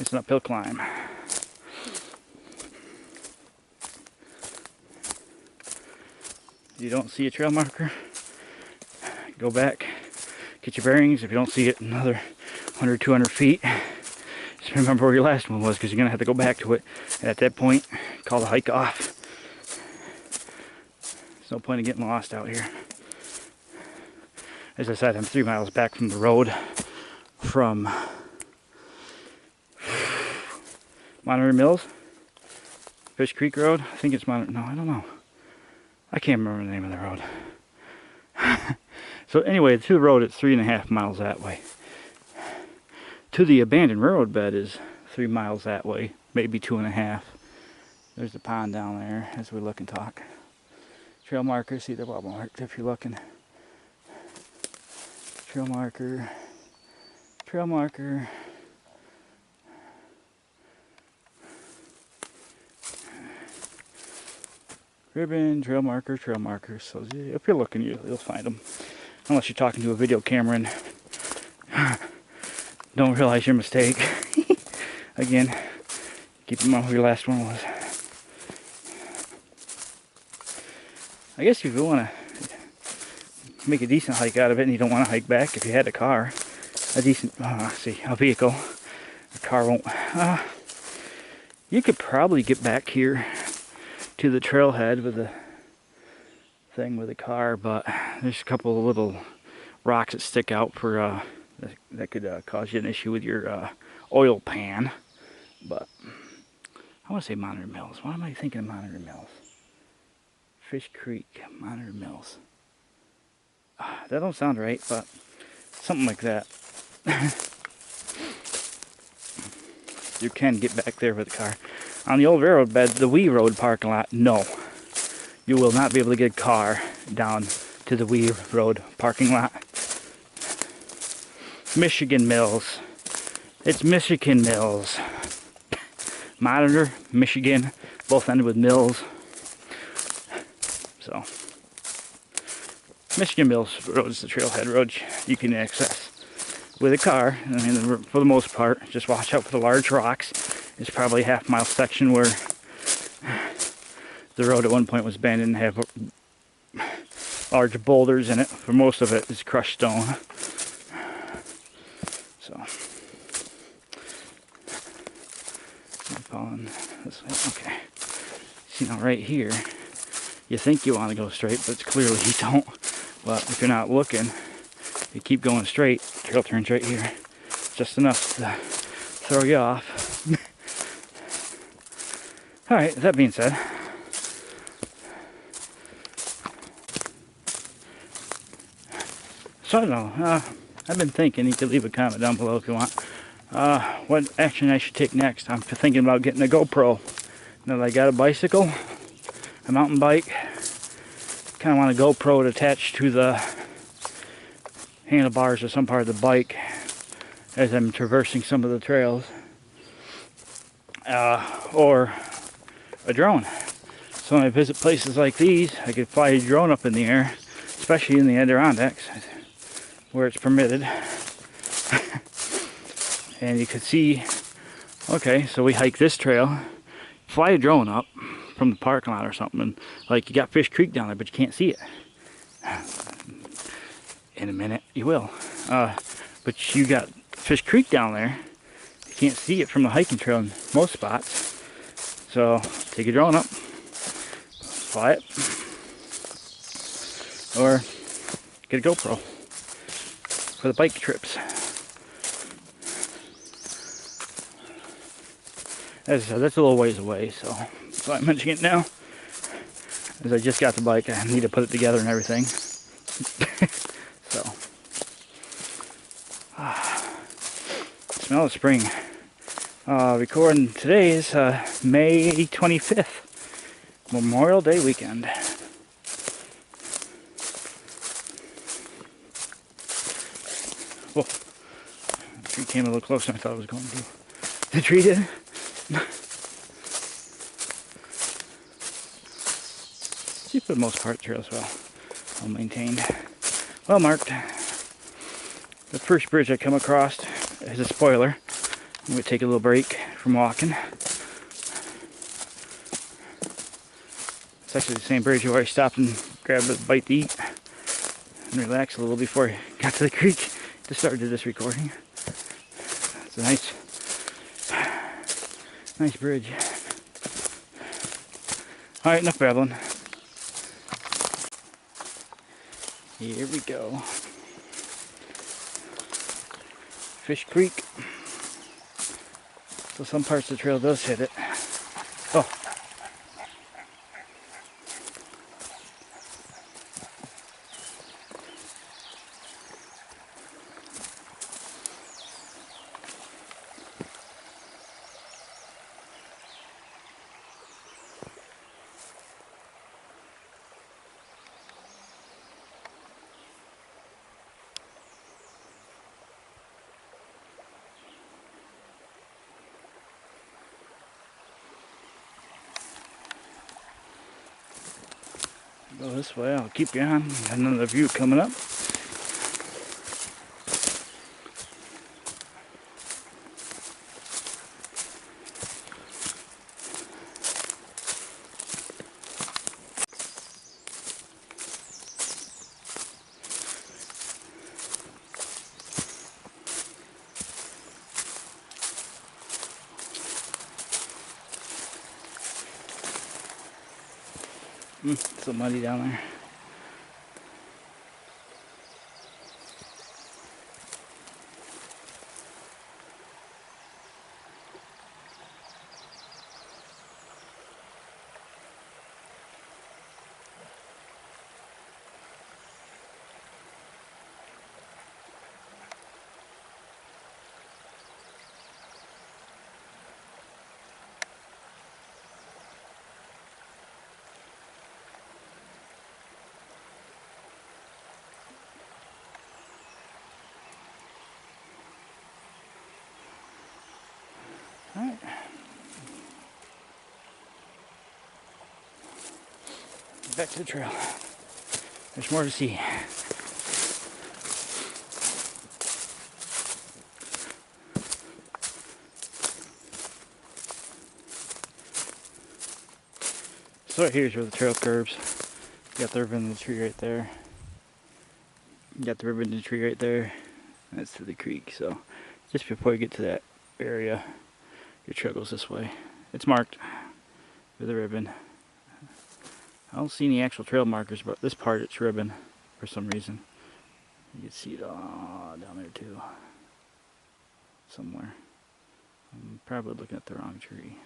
It's an uphill climb. You don't see a trail marker, go back, get your bearings. If you don't see it another 100, 200 feet, just remember where your last one was, because you're going to have to go back to it. And at that point, call the hike off. There's no point in getting lost out here. As I said, I'm 3 miles back from the road from Monterey Mills, Fish Creek Road. I think it's Monterey. No, I don't know. I can't remember the name of the road. So anyway, to the road, it's 3.5 miles that way. To the abandoned railroad bed is 3 miles that way, maybe 2.5. There's the pond down there as we look and talk. Trail marker, see the bubble marked if you're looking. Trail marker, trail marker. Ribbon, trail marker, trail marker. So if you're looking, you'll find them. Unless you're talking to a video camera and don't realize your mistake. Again, keep in mind who your last one was. I guess if you want to make a decent hike out of it and you don't want to hike back, if you had a car, a decent, a vehicle, a car won't, you could probably get back here to the trailhead with the thing with the car, but there's a couple of little rocks that stick out for that could cause you an issue with your oil pan. But I want to say Monterey Mills. Why am I thinking of Monterey Mills? Fish Creek, Monterey Mills. That don't sound right, but something like that. You can get back there with the car. On the old railroad bed, the Wee Road parking lot, no. You will not be able to get a car down to the Wee Road parking lot. Michigan Mills. It's Michigan Mills. Monitor, Michigan, both ended with Mills. So, Michigan Mills Road is the trailhead road you can access with a car. I mean, for the most part, just watch out for the large rocks. It's probably a half-mile section where the road at one point was abandoned and have large boulders in it. For most of it is crushed stone. So, I'm following this way. Okay. See, now right here, you think you want to go straight, but clearly you don't. But if you're not looking, you keep going straight, the trail turns right here. Just enough to throw you off. Alright, that being said, so I don't know, I've been thinking, you could leave a comment down below if you want, what action I should take next. I'm thinking about getting a GoPro. Now that I got a bicycle, a mountain bike, kind of want a GoPro attached to the handlebars or some part of the bike as I'm traversing some of the trails, or a drone. So when I visit places like these, I could fly a drone up in the air, especially in the Adirondacks where it's permitted. And you could see, okay, so we hike this trail, fly a drone up from the parking lot or something, and like you got Fish Creek down there, but you can't see it. In a minute, you will. But you got Fish Creek down there. You can't see it from the hiking trail in most spots. So take a drone up, fly it, or get a GoPro for the bike trips. As I said, that's a little ways away, so that's why I'm mentioning it now. As I just got the bike, I need to put it together and everything. So, smell of spring. Recording today is May 25th, Memorial Day weekend. Whoa, the tree came a little closer than I thought it was going to. The tree did. See, for the most part, the trail's well maintained, well marked. The first bridge I come across is a spoiler. I'm going to take a little break from walking. It's actually the same bridge where I stopped and grabbed a bite to eat and relax a little before I got to the creek to start this recording. It's a nice bridge. Alright, enough babbling. Here we go. Fish Creek. So some parts of the trail does hit it. Oh. Go this way, I'll keep you on. Got another view coming up. It's so muddy down there. Alright. Back to the trail. There's more to see. So right here's where the trail curves. You got the ribbon in the tree right there. You got the ribbon in the tree right there. That's to the creek. So just before you get to that area, your trail goes this way. It's marked with a ribbon. I don't see any actual trail markers, but this part it's ribbon for some reason. You can see it down there too, somewhere. I'm probably looking at the wrong tree.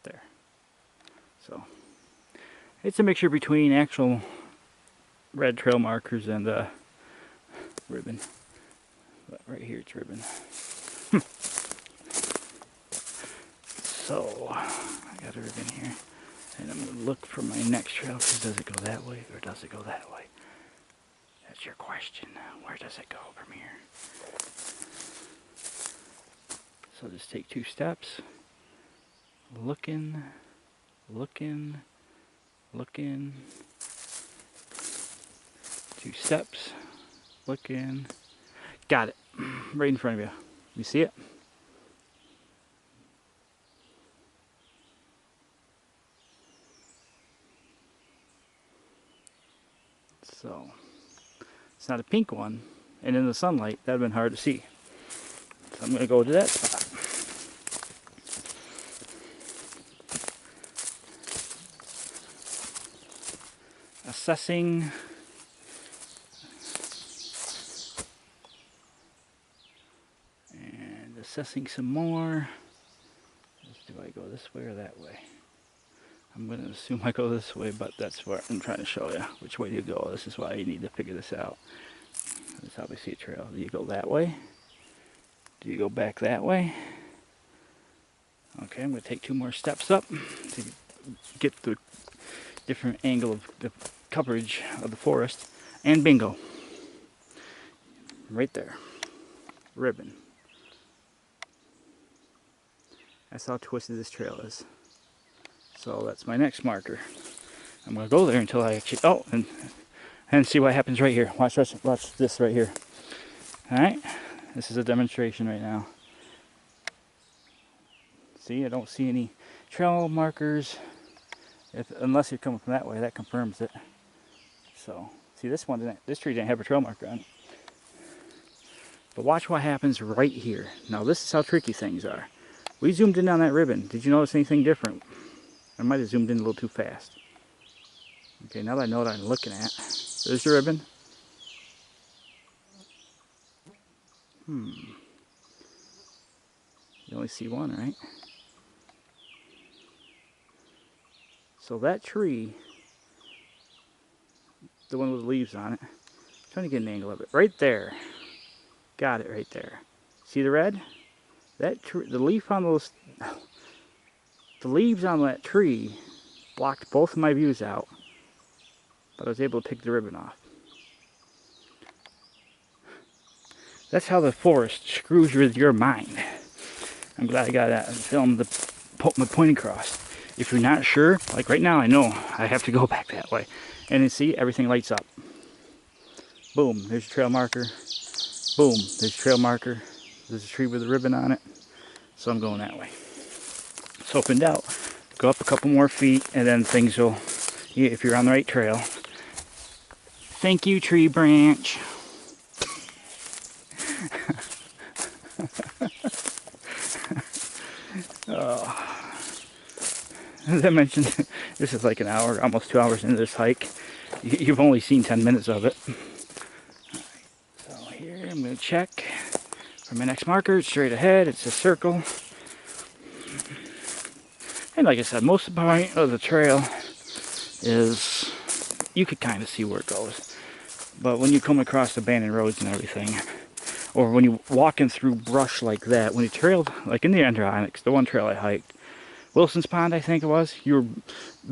There. So it's a mixture between actual red trail markers and ribbon. But right here it's ribbon. So I got a ribbon here, and I'm gonna look for my next trail. Does it go that way or does it go that way? That's your question. Where does it go from here? So just take 2 steps. Looking. 2 steps. Looking. Got it. Right in front of you. You see it? So, it's not a pink one, and in the sunlight, that would have been hard to see. So I'm going to go to that spot. Assessing. And assessing some more. Do I go this way or that way? I'm going to assume I go this way, but that's what I'm trying to show you. Which way do you go? This is why you need to figure this out. That's how we see a trail. Do you go that way? Do you go back that way? Okay, I'm going to take 2 more steps up to get the different angle of the coverage of the forest. And bingo. Right there. Ribbon. That's how twisted this trail is. So that's my next marker. I'm going to go there until I actually... Oh, and see what happens right here. Watch this right here. Alright? This is a demonstration right now. See, I don't see any trail markers. Unless you're coming from that way, that confirms it. So, see, this tree didn't have a trail marker on it. But watch what happens right here. Now, this is how tricky things are. We zoomed in on that ribbon. Did you notice anything different? I might have zoomed in a little too fast. Okay, now that I know what I'm looking at, there's the ribbon. You only see one, right? So that tree, the one with the leaves on it, I'm trying to get an angle of it, right there. Got it right there. See the red? That the leaf on those, the leaves on that tree blocked both of my views out, but I was able to pick the ribbon off. That's how the forest screws with your mind. I'm glad I got that film to put my point across. If you're not sure, like right now, I know I have to go back that way. And you see, everything lights up. Boom, there's a trail marker. Boom, there's a trail marker. There's a tree with a ribbon on it. So I'm going that way. So if in doubt, go up a couple more feet and then things will, if you're on the right trail. Thank you, tree branch. As I mentioned, this is like an hour, almost 2 hours into this hike. You've only seen 10 minutes of it. So here I'm going to check for my next marker. It's straight ahead. It's a circle. And like I said, most of the point of the trail is you could kind of see where it goes. But when you come across abandoned roads and everything, or when you're walking through brush like that, when you trailed, like in the Andronics, the one trail I hiked, Wilson's Pond, I think it was, you were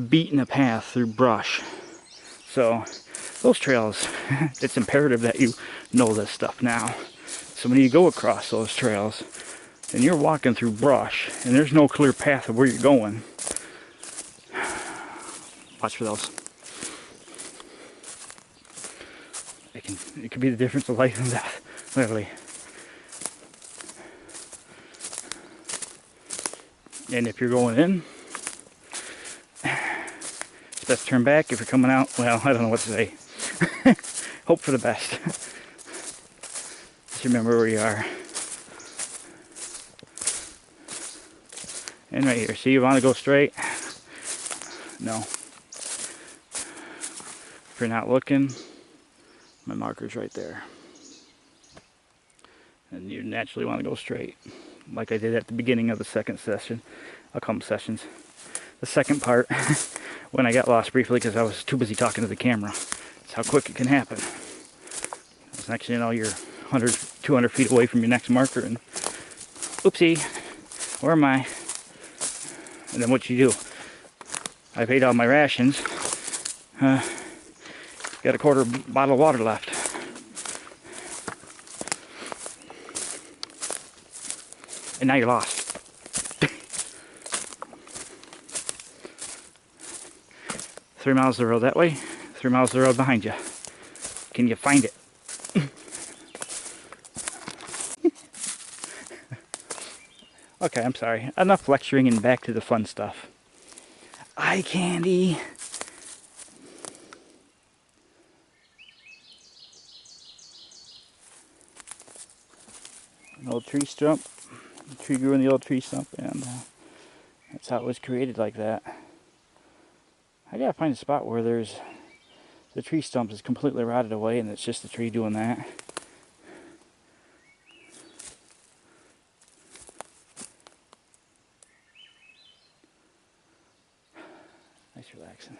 beating a path through brush. So those trails, it's imperative that you know this stuff now. So when you go across those trails and you're walking through brush and there's no clear path of where you're going, watch for those. It can be the difference of life and death, literally. And if you're going in, it's best to turn back. If you're coming out, well, I don't know what to say. Hope for the best. Just remember where you are. And right here, see, you want to go straight? No. If you're not looking, my marker's right there. And you naturally want to go straight, like I did at the beginning of the second session, a couple sessions. The second part, when I got lost briefly because I was too busy talking to the camera. That's how quick it can happen. Next thing you know, you're 100, 200 feet away from your next marker, and oopsie, where am I? And then what you do? I've ate all my rations. Got a quarter bottle of water left. And now you're lost. 3 miles of the road that way, 3 miles of the road behind you. Can you find it? Okay, I'm sorry. Enough lecturing and back to the fun stuff. Eye candy. An old tree stump. The tree grew in the old tree stump, and that's how it was created like that. I gotta find a spot where there's the tree stump is completely rotted away and it's just the tree doing that. Nice relaxing.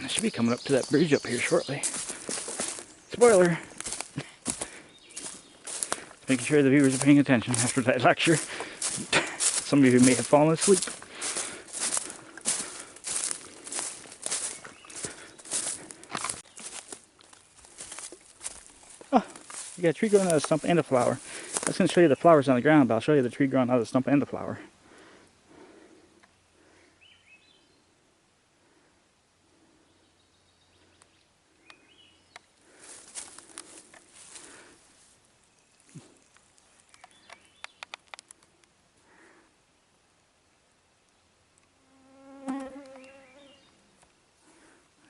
I should be coming up to that bridge up here shortly. Spoiler! Making sure the viewers are paying attention after that lecture. Some of you may have fallen asleep. Oh, you got a tree growing out of the stump and a flower. I was going to show you the flowers on the ground, but I'll show you the tree growing out of the stump and the flower.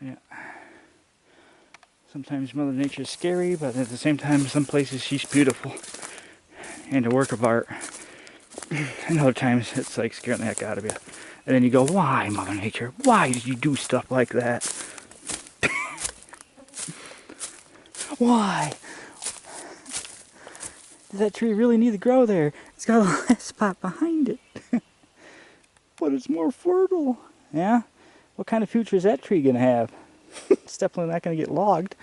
Yeah. Sometimes Mother Nature is scary, but at the same time, some places she's beautiful and a work of art. And other times it's like scaring the heck out of you. And then you go, why, Mother Nature? Why did you do stuff like that? Why? Does that tree really need to grow there? It's got a little spot behind it. But it's more fertile. Yeah? What kind of future is that tree going to have? It's definitely not going to get logged.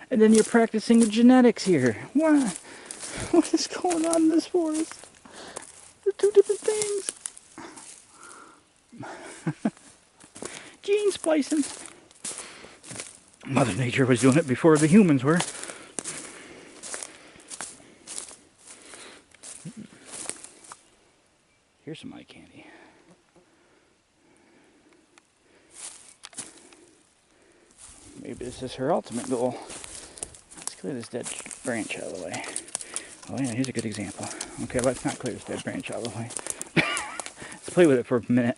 And then you're practicing with genetics here. Why? What is going on in this forest? They're two different things. Gene splicing. Mother Nature was doing it before the humans were. Here's some eye candy. Maybe this is her ultimate goal. Let's clear this dead branch out of the way. Oh yeah, here's a good example. Okay, let's not clear this dead branch out of the way. Let's play with it for a minute.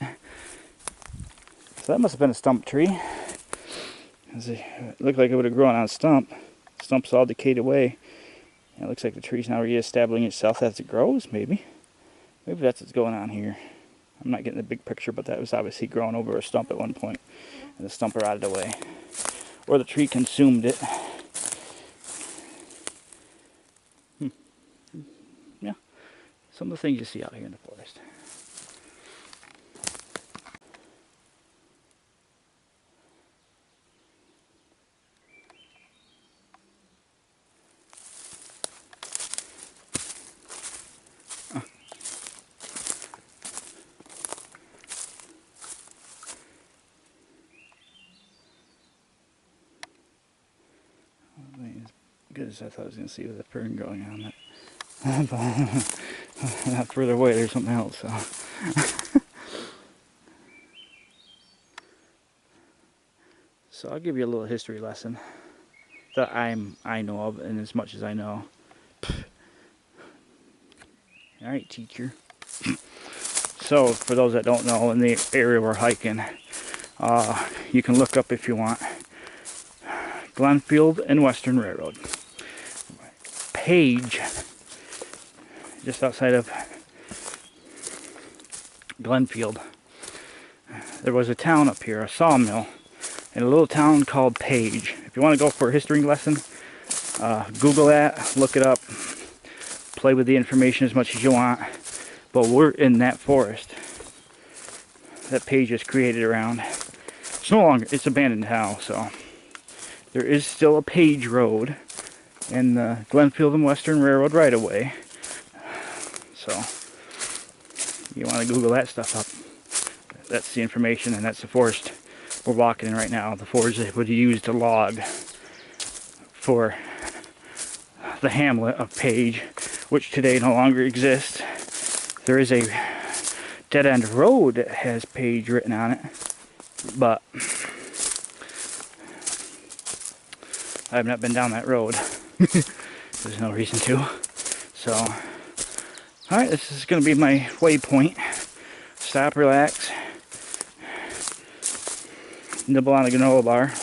So that must have been a stump tree. It looked like it would have grown on a stump. The stump's all decayed away. And it looks like the tree's now re-establishing itself as it grows, maybe. Maybe that's what's going on here. I'm not getting the big picture, but that was obviously growing over a stump at one point, and the stump rotted away. Or the tree consumed it. Yeah, some of the things you see out here in the forest. Good as I thought I was going to see with a fern growing on it. But not further away, there's something else. So. So I'll give you a little history lesson that I know of, and as much as I know. Alright, teacher. So, for those that don't know, in the area we're hiking, you can look up if you want Glenfield and Western Railroad. Page, just outside of Glenfield. There was a town up here, a sawmill, in a little town called Page. If you want to go for a history lesson, Google that, look it up, play with the information as much as you want. But we're in that forest that Page is created around. It's no longer, it's abandoned now, so there is still a Page Road in the Glenfield and Western Railroad right of way. So you want to Google that stuff up. That's the information, and that's the forest we're walking in right now. The forest they would use to log for the hamlet of Page, which today no longer exists. There is a dead-end road that has Page written on it, but I have not been down that road. There's no reason to. So, alright, this is going to be my waypoint. Stop, relax, nibble on a granola bar.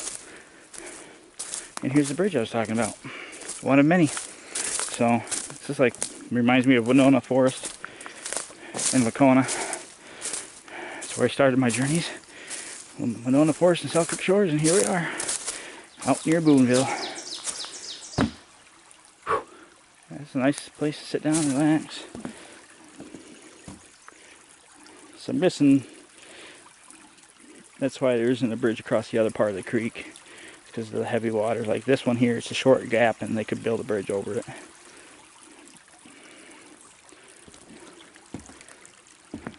And here's the bridge I was talking about. One of many. So, this is like, reminds me of Winona Forest in Lacona. That's where I started my journeys. Winona Forest and Selkirk Shores, and here we are. Out near Boonville. That's a nice place to sit down and relax. So I'm guessing that's why there isn't a bridge across the other part of the creek. It's because of the heavy water. Like this one here, it's a short gap and they could build a bridge over it.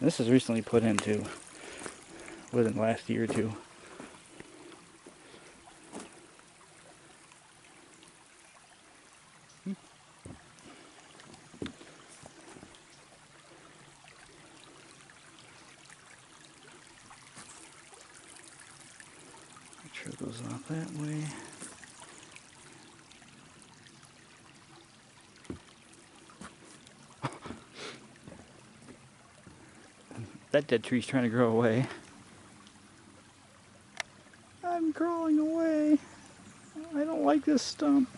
This was recently put into within the last year or two. Make sure it goes off that way. That dead tree's trying to grow away. I'm crawling away. I don't like this stump.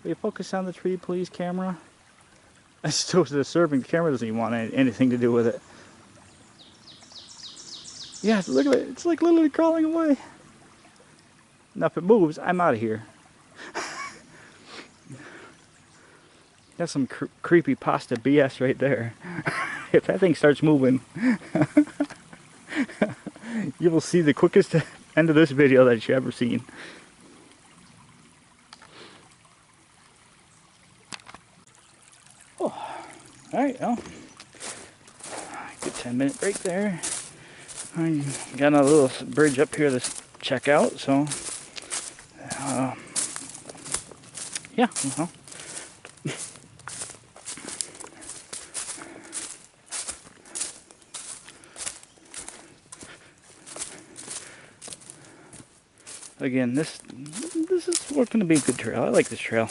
Will you focus on the tree, please, camera? I still disturbing. The camera doesn't even want anything to do with it. Yeah, look at it. It's like literally crawling away. Now if it moves, I'm out of here. That's some creepy pasta BS right there. If that thing starts moving, you will see the quickest end of this video that you've ever seen. Oh, alright, well, good 10-minute break there. I got another little bridge up here to check out, so yeah, well. Again, this is going to be a good trail. I like this trail.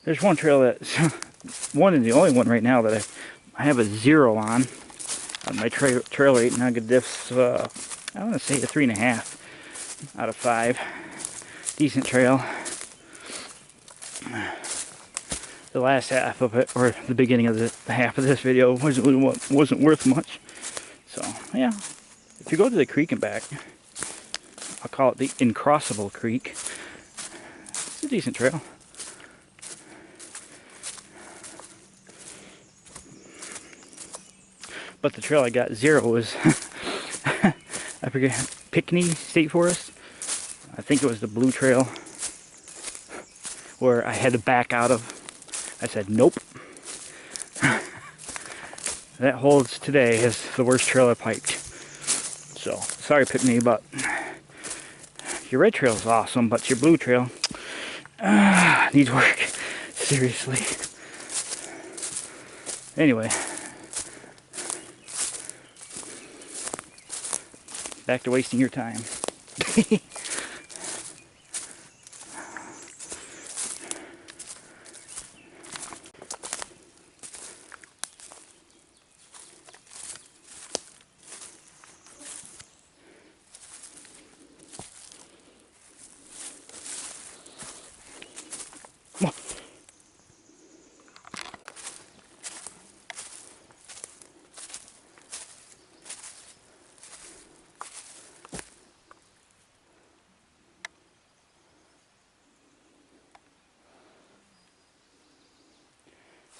There's one trail that, one and the only one right now that I have a 0 on my trail rating. I give this, I want to say a 3.5 out of 5. Decent trail. The last half of it, or the beginning of the half of this video, wasn't worth much. So yeah, if you go to the creek and back, I'll call it the Incrossable Creek. It's a decent trail. But the trail I got 0 was, I forget, Pinckney State Forest. I think it was the Blue Trail, where I had to back out of. I said, nope. That holds today as the worst trail I've hiked. So, sorry Pinckney, but your red trail is awesome, but your blue trail needs work. Seriously. Anyway. Back to wasting your time.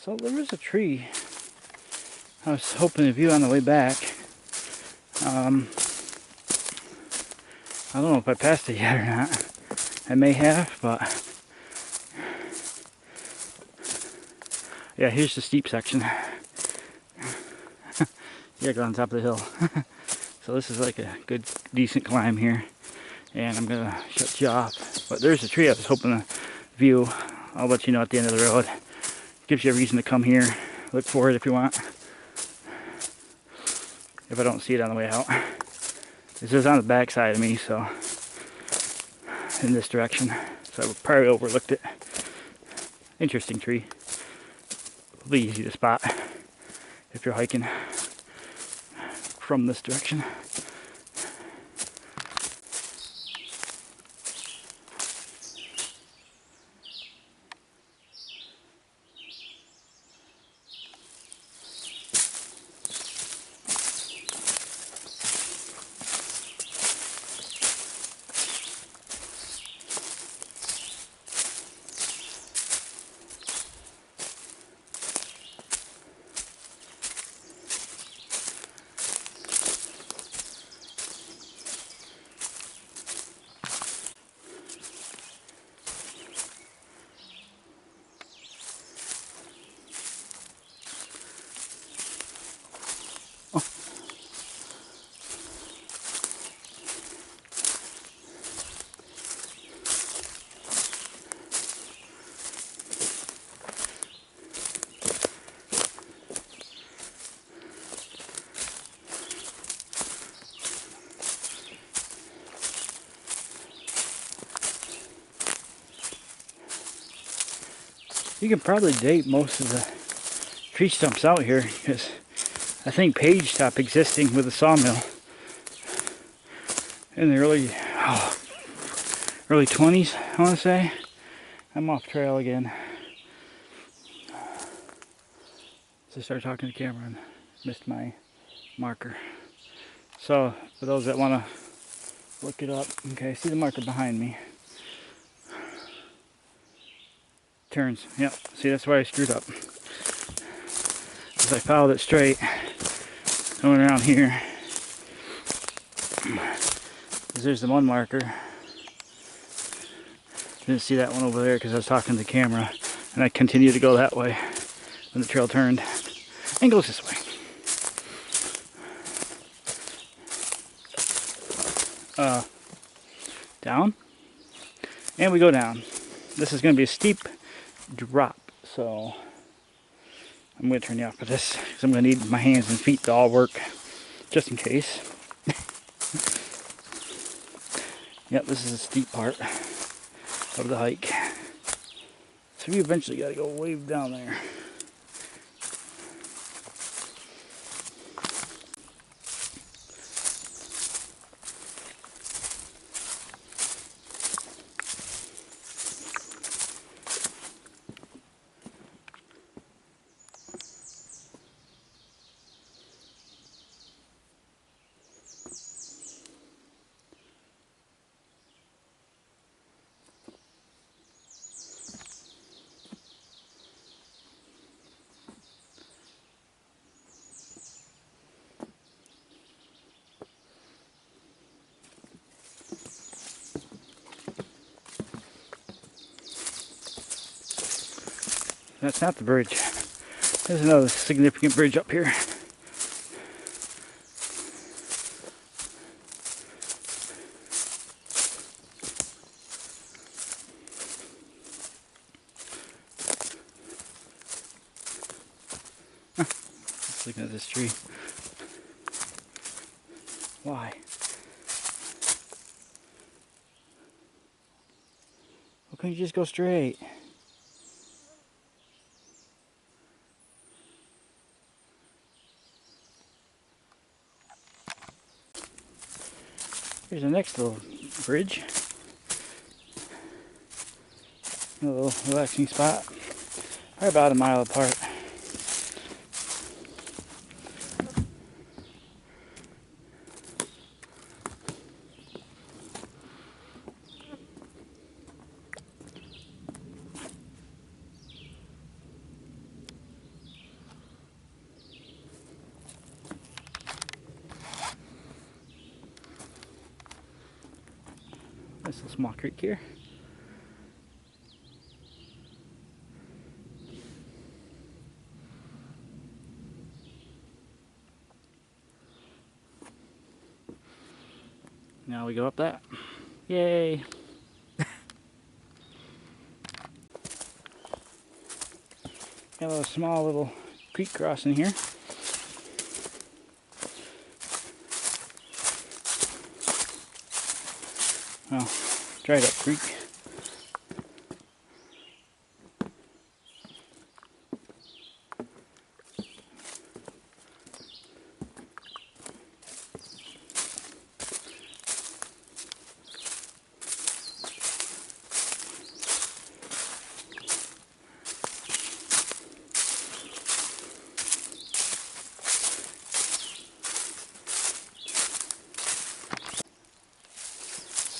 So there was a tree I was hoping to view on the way back. I don't know if I passed it yet or not. I may have, but yeah, here's the steep section. Yeah, go on top of the hill. So this is like a good, decent climb here. And I'm gonna shut you off. But there's a tree I was hoping to view. I'll let you know at the end of the road. Gives you a reason to come here. Look for it if you want. If I don't see it on the way out. This is on the back side of me, so in this direction. So I probably overlooked it. Interesting tree. It'll be easy to spot if you're hiking from this direction. You can probably date most of the tree stumps out here because I think Page stopped existing with the sawmill in the early 20s, I want to say. I'm off trail again. So I started talking to the camera and missed my marker. So for those that want to look it up, okay, see the marker behind me. Turns, yep, see that's why I screwed up. Because I followed it straight, going around here. There's the one marker. Didn't see that one over there because I was talking to the camera, and I continued to go that way when the trail turned and goes this way. Down, and we go down. This is going to be a steep drop, so I'm going to turn you off of this because I'm going to need my hands and feet to all work just in case. Yep, this is a steep part of the hike. So we eventually got to go way down there. That's not the bridge. There's another significant bridge up here. Just looking at this tree. Why? Why couldn't you just go straight? Here's the next little bridge. A little relaxing spot. Probably about a mile apart. Nice little small creek here. Now we go up that. Yay! Got a small little creek crossing here. Well, dried up creek.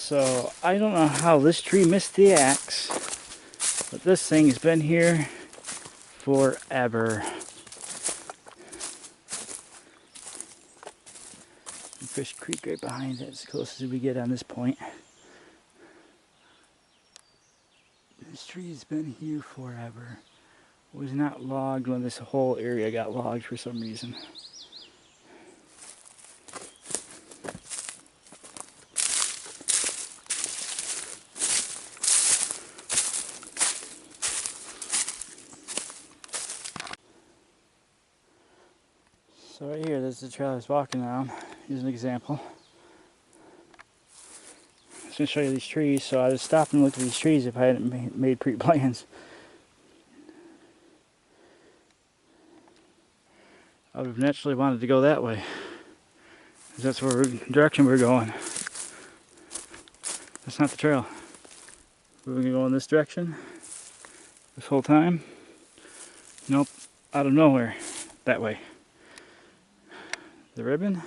So I don't know how this tree missed the axe, but this thing has been here forever. Fish Creek right behind it, as close as we get on this point. This tree's been here forever. It was not logged when this whole area got logged for some reason. So right here, there's the trail I was walking down. Here's an example. I was going to show you these trees, so I just stopped and looked at these trees if I hadn't made pre-plans. I would have naturally wanted to go that way, because that's where direction we're going. That's not the trail. We're going to go in this direction this whole time. Nope, out of nowhere, that way. The ribbon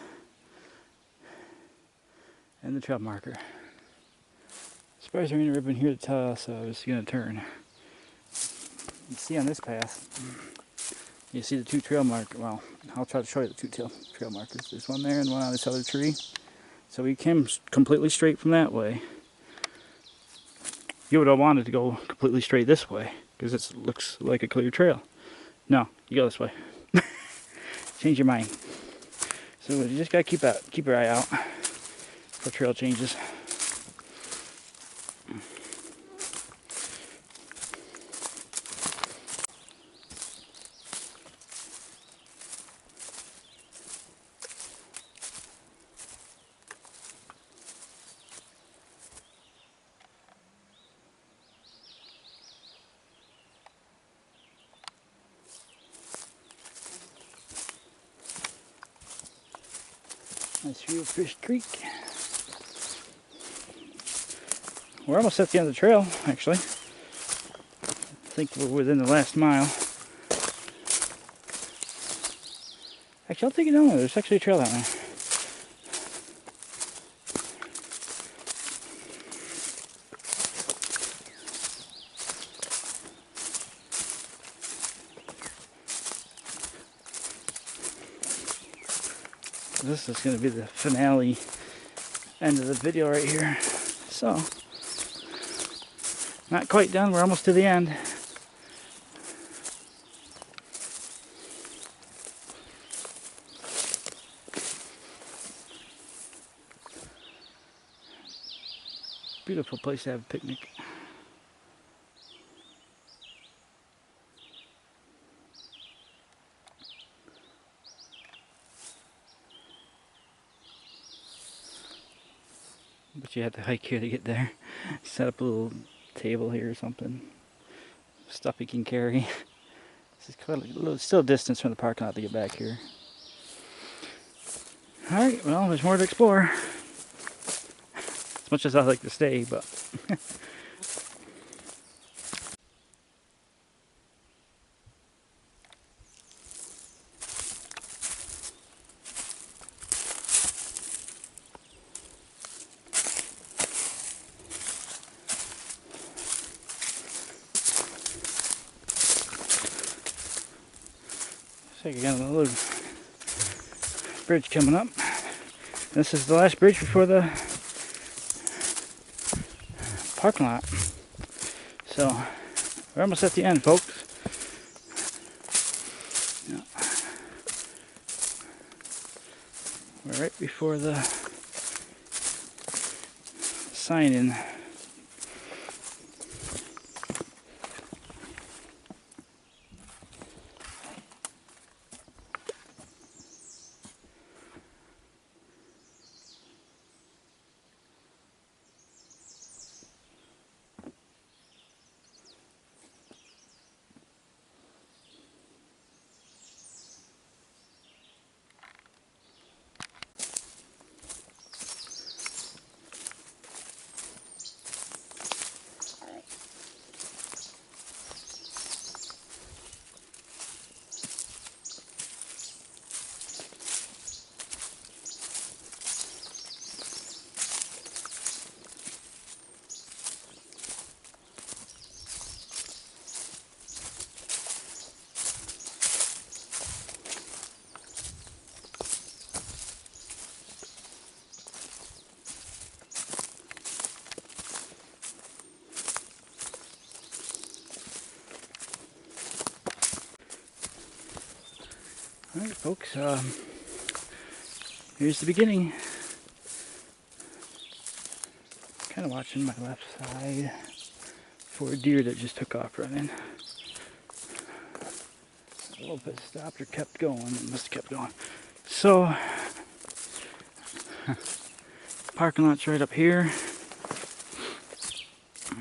and the trail marker. Surprised there ain't a ribbon here to tell us I was going to turn. You can see on this path, you see the two trail markers. Well, I'll try to show you the two trail markers. There's one there and one on this other tree. So we came completely straight from that way. You would have wanted to go completely straight this way, because it looks like a clear trail. No, you go this way. Change your mind. So you just gotta keep your eye out for trail changes. Nice view of Fish Creek. We're almost at the end of the trail, actually. I think we're within the last mile. Actually, I'll take it down there. There's actually a trail down there. This is going to be the finale end of the video right here. So, not quite done. We're almost to the end. Beautiful place to have a picnic. But you have to hike here to get there. Set up a little table here or something. Stuff you can carry. This is quite a little, still distance from the parking lot to get back here. Alright, well, there's more to explore. As much as I'd like to stay, but... So you got a little bridge coming up. This is the last bridge before the parking lot. So we're almost at the end, folks. Yeah. We're right before the sign-in. Alright folks, here's the beginning. Kind of watching my left side for a deer that just took off running. I don't know if it stopped or kept going. It must have kept going. So, parking lot's right up here.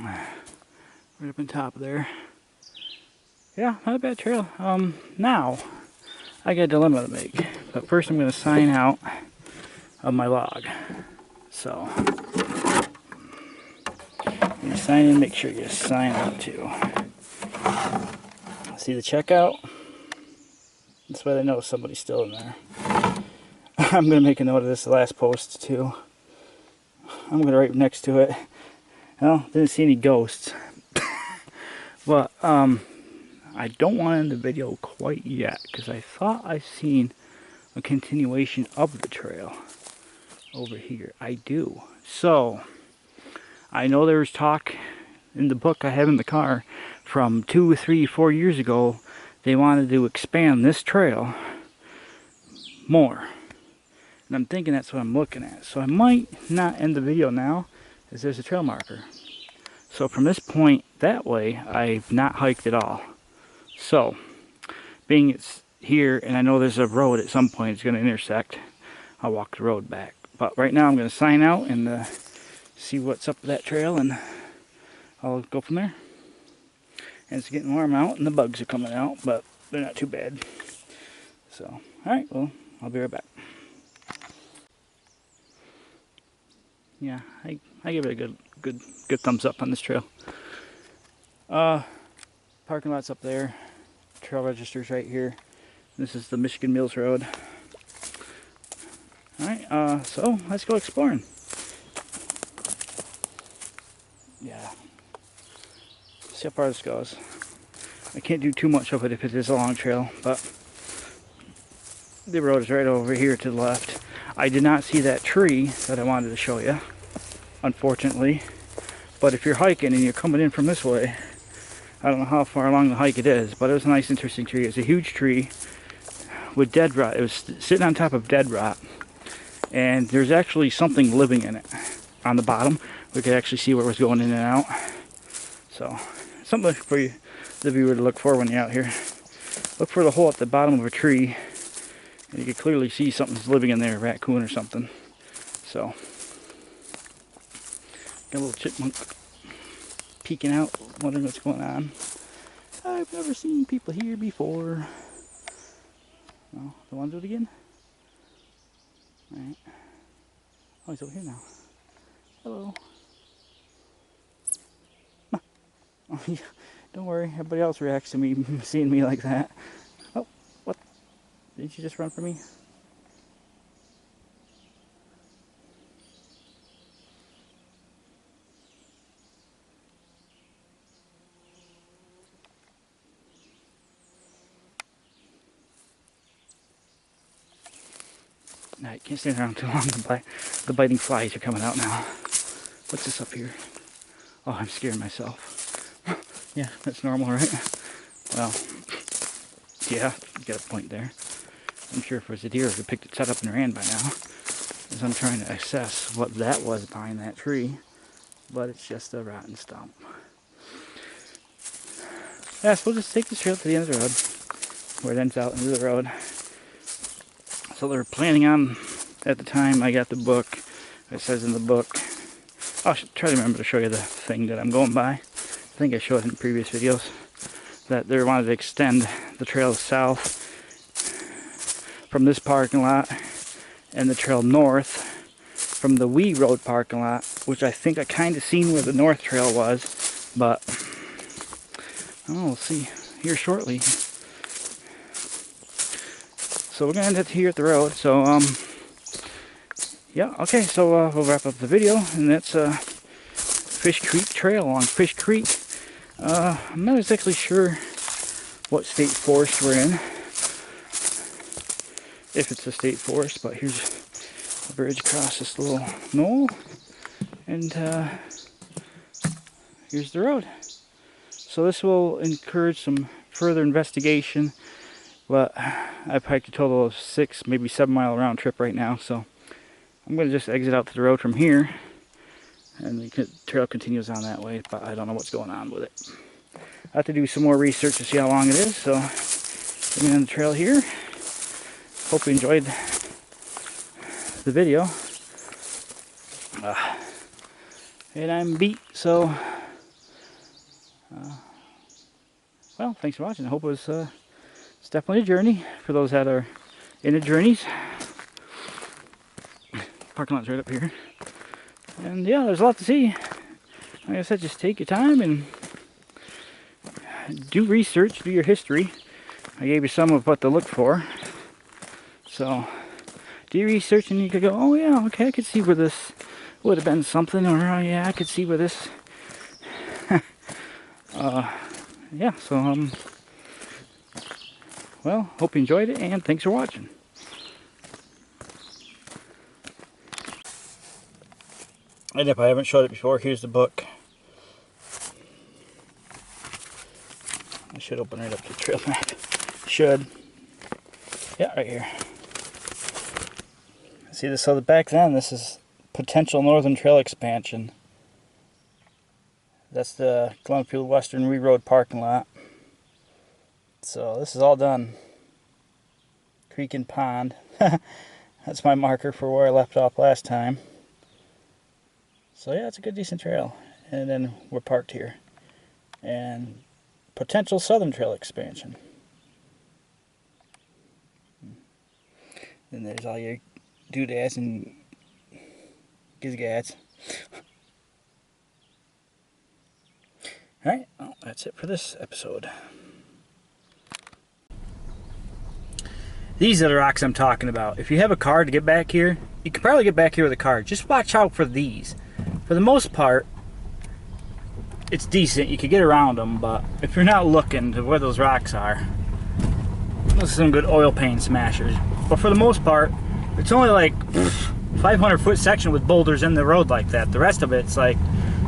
Right up on top of there. Yeah, not a bad trail. Now, I got a dilemma to make. But first I'm going to sign out of my log. So, when you sign in, make sure you sign out too. See the checkout? That's why I know somebody's still in there. I'm going to make a note of this last post too. I'm going to write next to it. Well, didn't see any ghosts. But, I don't want to end the video quite yet, because I thought I seen a continuation of the trail over here. I do. So, I know there was talk in the book I have in the car from 2, 3, 4 years ago. They wanted to expand this trail more. And I'm thinking that's what I'm looking at. So I might not end the video now, as there's a trail marker. So from this point that way, I've not hiked at all. So, being it's here, and I know there's a road at some point it's going to intersect, I'll walk the road back. But right now I'm going to sign out and see what's up that trail, and I'll go from there. And it's getting warm out, and the bugs are coming out, but they're not too bad. So, alright, well, I'll be right back. Yeah, I give it a good thumbs up on this trail. Parking lot's up there. Trail register's right here. This is the Michigan Mills Road. Alright, so let's go exploring. Yeah. See how far this goes. I can't do too much of it if it is a long trail, but the road is right over here to the left. I did not see that tree that I wanted to show you, unfortunately. But if you're hiking and you're coming in from this way, I don't know how far along the hike it is, but it was a nice, interesting tree. It's a huge tree with dead rot. It was sitting on top of dead rot, and there's actually something living in it on the bottom. We could actually see where it was going in and out. So, something for you, the viewer, to look for when you're out here. Look for the hole at the bottom of a tree, and you can clearly see something's living in there, a raccoon or something. So, got a little chipmunk peeking out, wondering what's going on. I've never seen people here before. Well, do I want to do it again? Alright. Oh, he's over here now. Hello. Oh, yeah. Don't worry, everybody else reacts to me seeing me like that. Oh, what? Did you just run for me? Nah, you can't stand around too long. The biting flies are coming out now. What's this up here? Oh, I'm scaring myself. Yeah, that's normal, right? Well, yeah, you got a point there. I'm sure if it was a deer, it would have picked its head up and ran by now. As I'm trying to assess what that was behind that tree. But it's just a rotten stump. Yeah, so we'll just take this trail to the end of the road, where it ends out into the road. So they're planning on, at the time I got the book, it says in the book, I'll try to remember to show you the thing that I'm going by. I think I showed it in previous videos, that they wanted to extend the trail south from this parking lot and the trail north from the Wee Road parking lot, which I think I kind of seen where the north trail was, but oh, we'll see here shortly. So we're gonna end it here at the road. So yeah, okay. So we'll wrap up the video, and that's Fish Creek Trail along Fish Creek. I'm not exactly sure what state forest we're in, if it's a state forest, but here's a bridge across this little knoll, and here's the road. So this will encourage some further investigation, but I've hiked a total of 6, maybe 7 mile round trip right now, so I'm going to just exit out to the road from here, and the trail continues on that way, but I don't know what's going on with it. I have to do some more research to see how long it is, so I'm on the trail here. Hope you enjoyed the video. And I'm beat, so well, thanks for watching. I hope it was it's definitely a journey for those that are into journeys. Parking lot's right up here, and yeah, there's a lot to see. Like I said, just take your time and do research, do your history. I gave you some of what to look for, so do your research and you could go, oh yeah, okay, I could see where this would have been something, or oh yeah, I could see where this yeah, so well, hope you enjoyed it, and thanks for watching. And if I haven't showed it before, here's the book. I should open right up to the trail map. Should. Yeah, right here. See this? So back then, this is potential Northern Trail expansion. That's the Glenfield Western Wee Road parking lot. So this is all done. Creek and pond. That's my marker for where I left off last time. So yeah, it's a good decent trail. And then we're parked here. And potential Southern Trail expansion. Then there's all your doodads and gizgads. Alright, well, that's it for this episode. These are the rocks I'm talking about. If you have a car to get back here, you can probably get back here with a car. Just watch out for these. For the most part, it's decent. You can get around them, but if you're not looking to where those rocks are, those are some good oil paint smashers. But for the most part, it's only like 500-foot section with boulders in the road like that. The rest of it's like,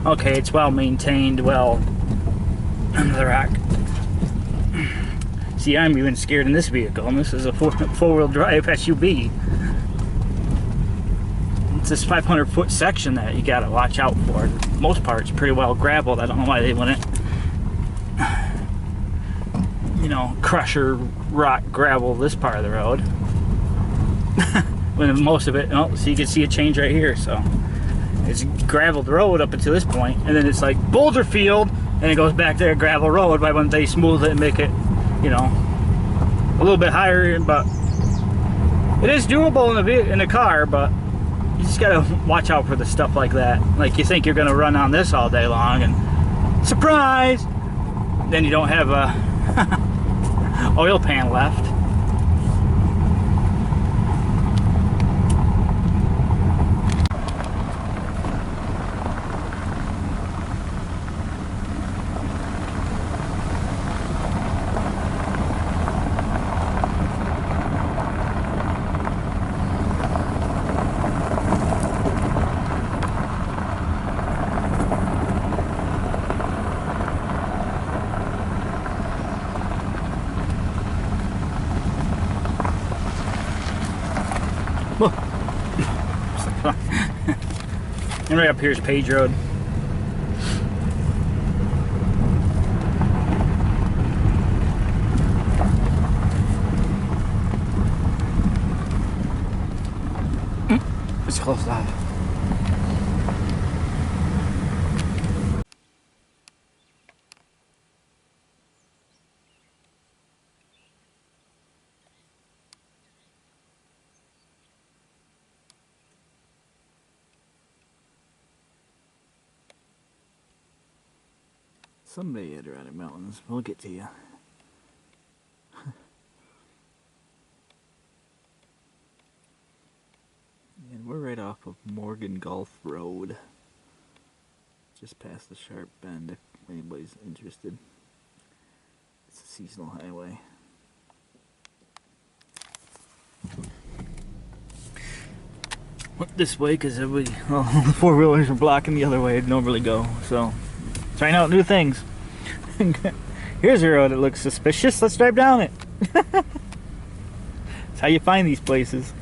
okay, it's well maintained, well, the rock. See, I'm even scared in this vehicle, and this is a four-wheel drive SUV. It's this 500-foot section that you gotta watch out for. For the most part, it's pretty well gravelled. I don't know why they wouldn't, you know, crush or rock gravel this part of the road. When most of it, oh, so you can see a change right here. So it's graveled road up until this point, and then it's like boulder field, and it goes back there gravel road. Why wouldn't they smooth it and make it, you know, a little bit higher? But it is doable in the car, but you just gotta watch out for the stuff like that. Like you think you're gonna run on this all day long, and surprise, then you don't have a oil pan left. And right up here is Page Road. It's close to that. Someday, Adriatic Mountains, we'll get to you. And we're right off of Morgan Gulf Road. Just past the sharp bend, if anybody's interested. It's a seasonal highway. Went this way because everybody, well, the four-wheelers are blocking the other way. I'd normally go, so trying out new things. Here's a road that looks suspicious. Let's drive down it. That's how you find these places.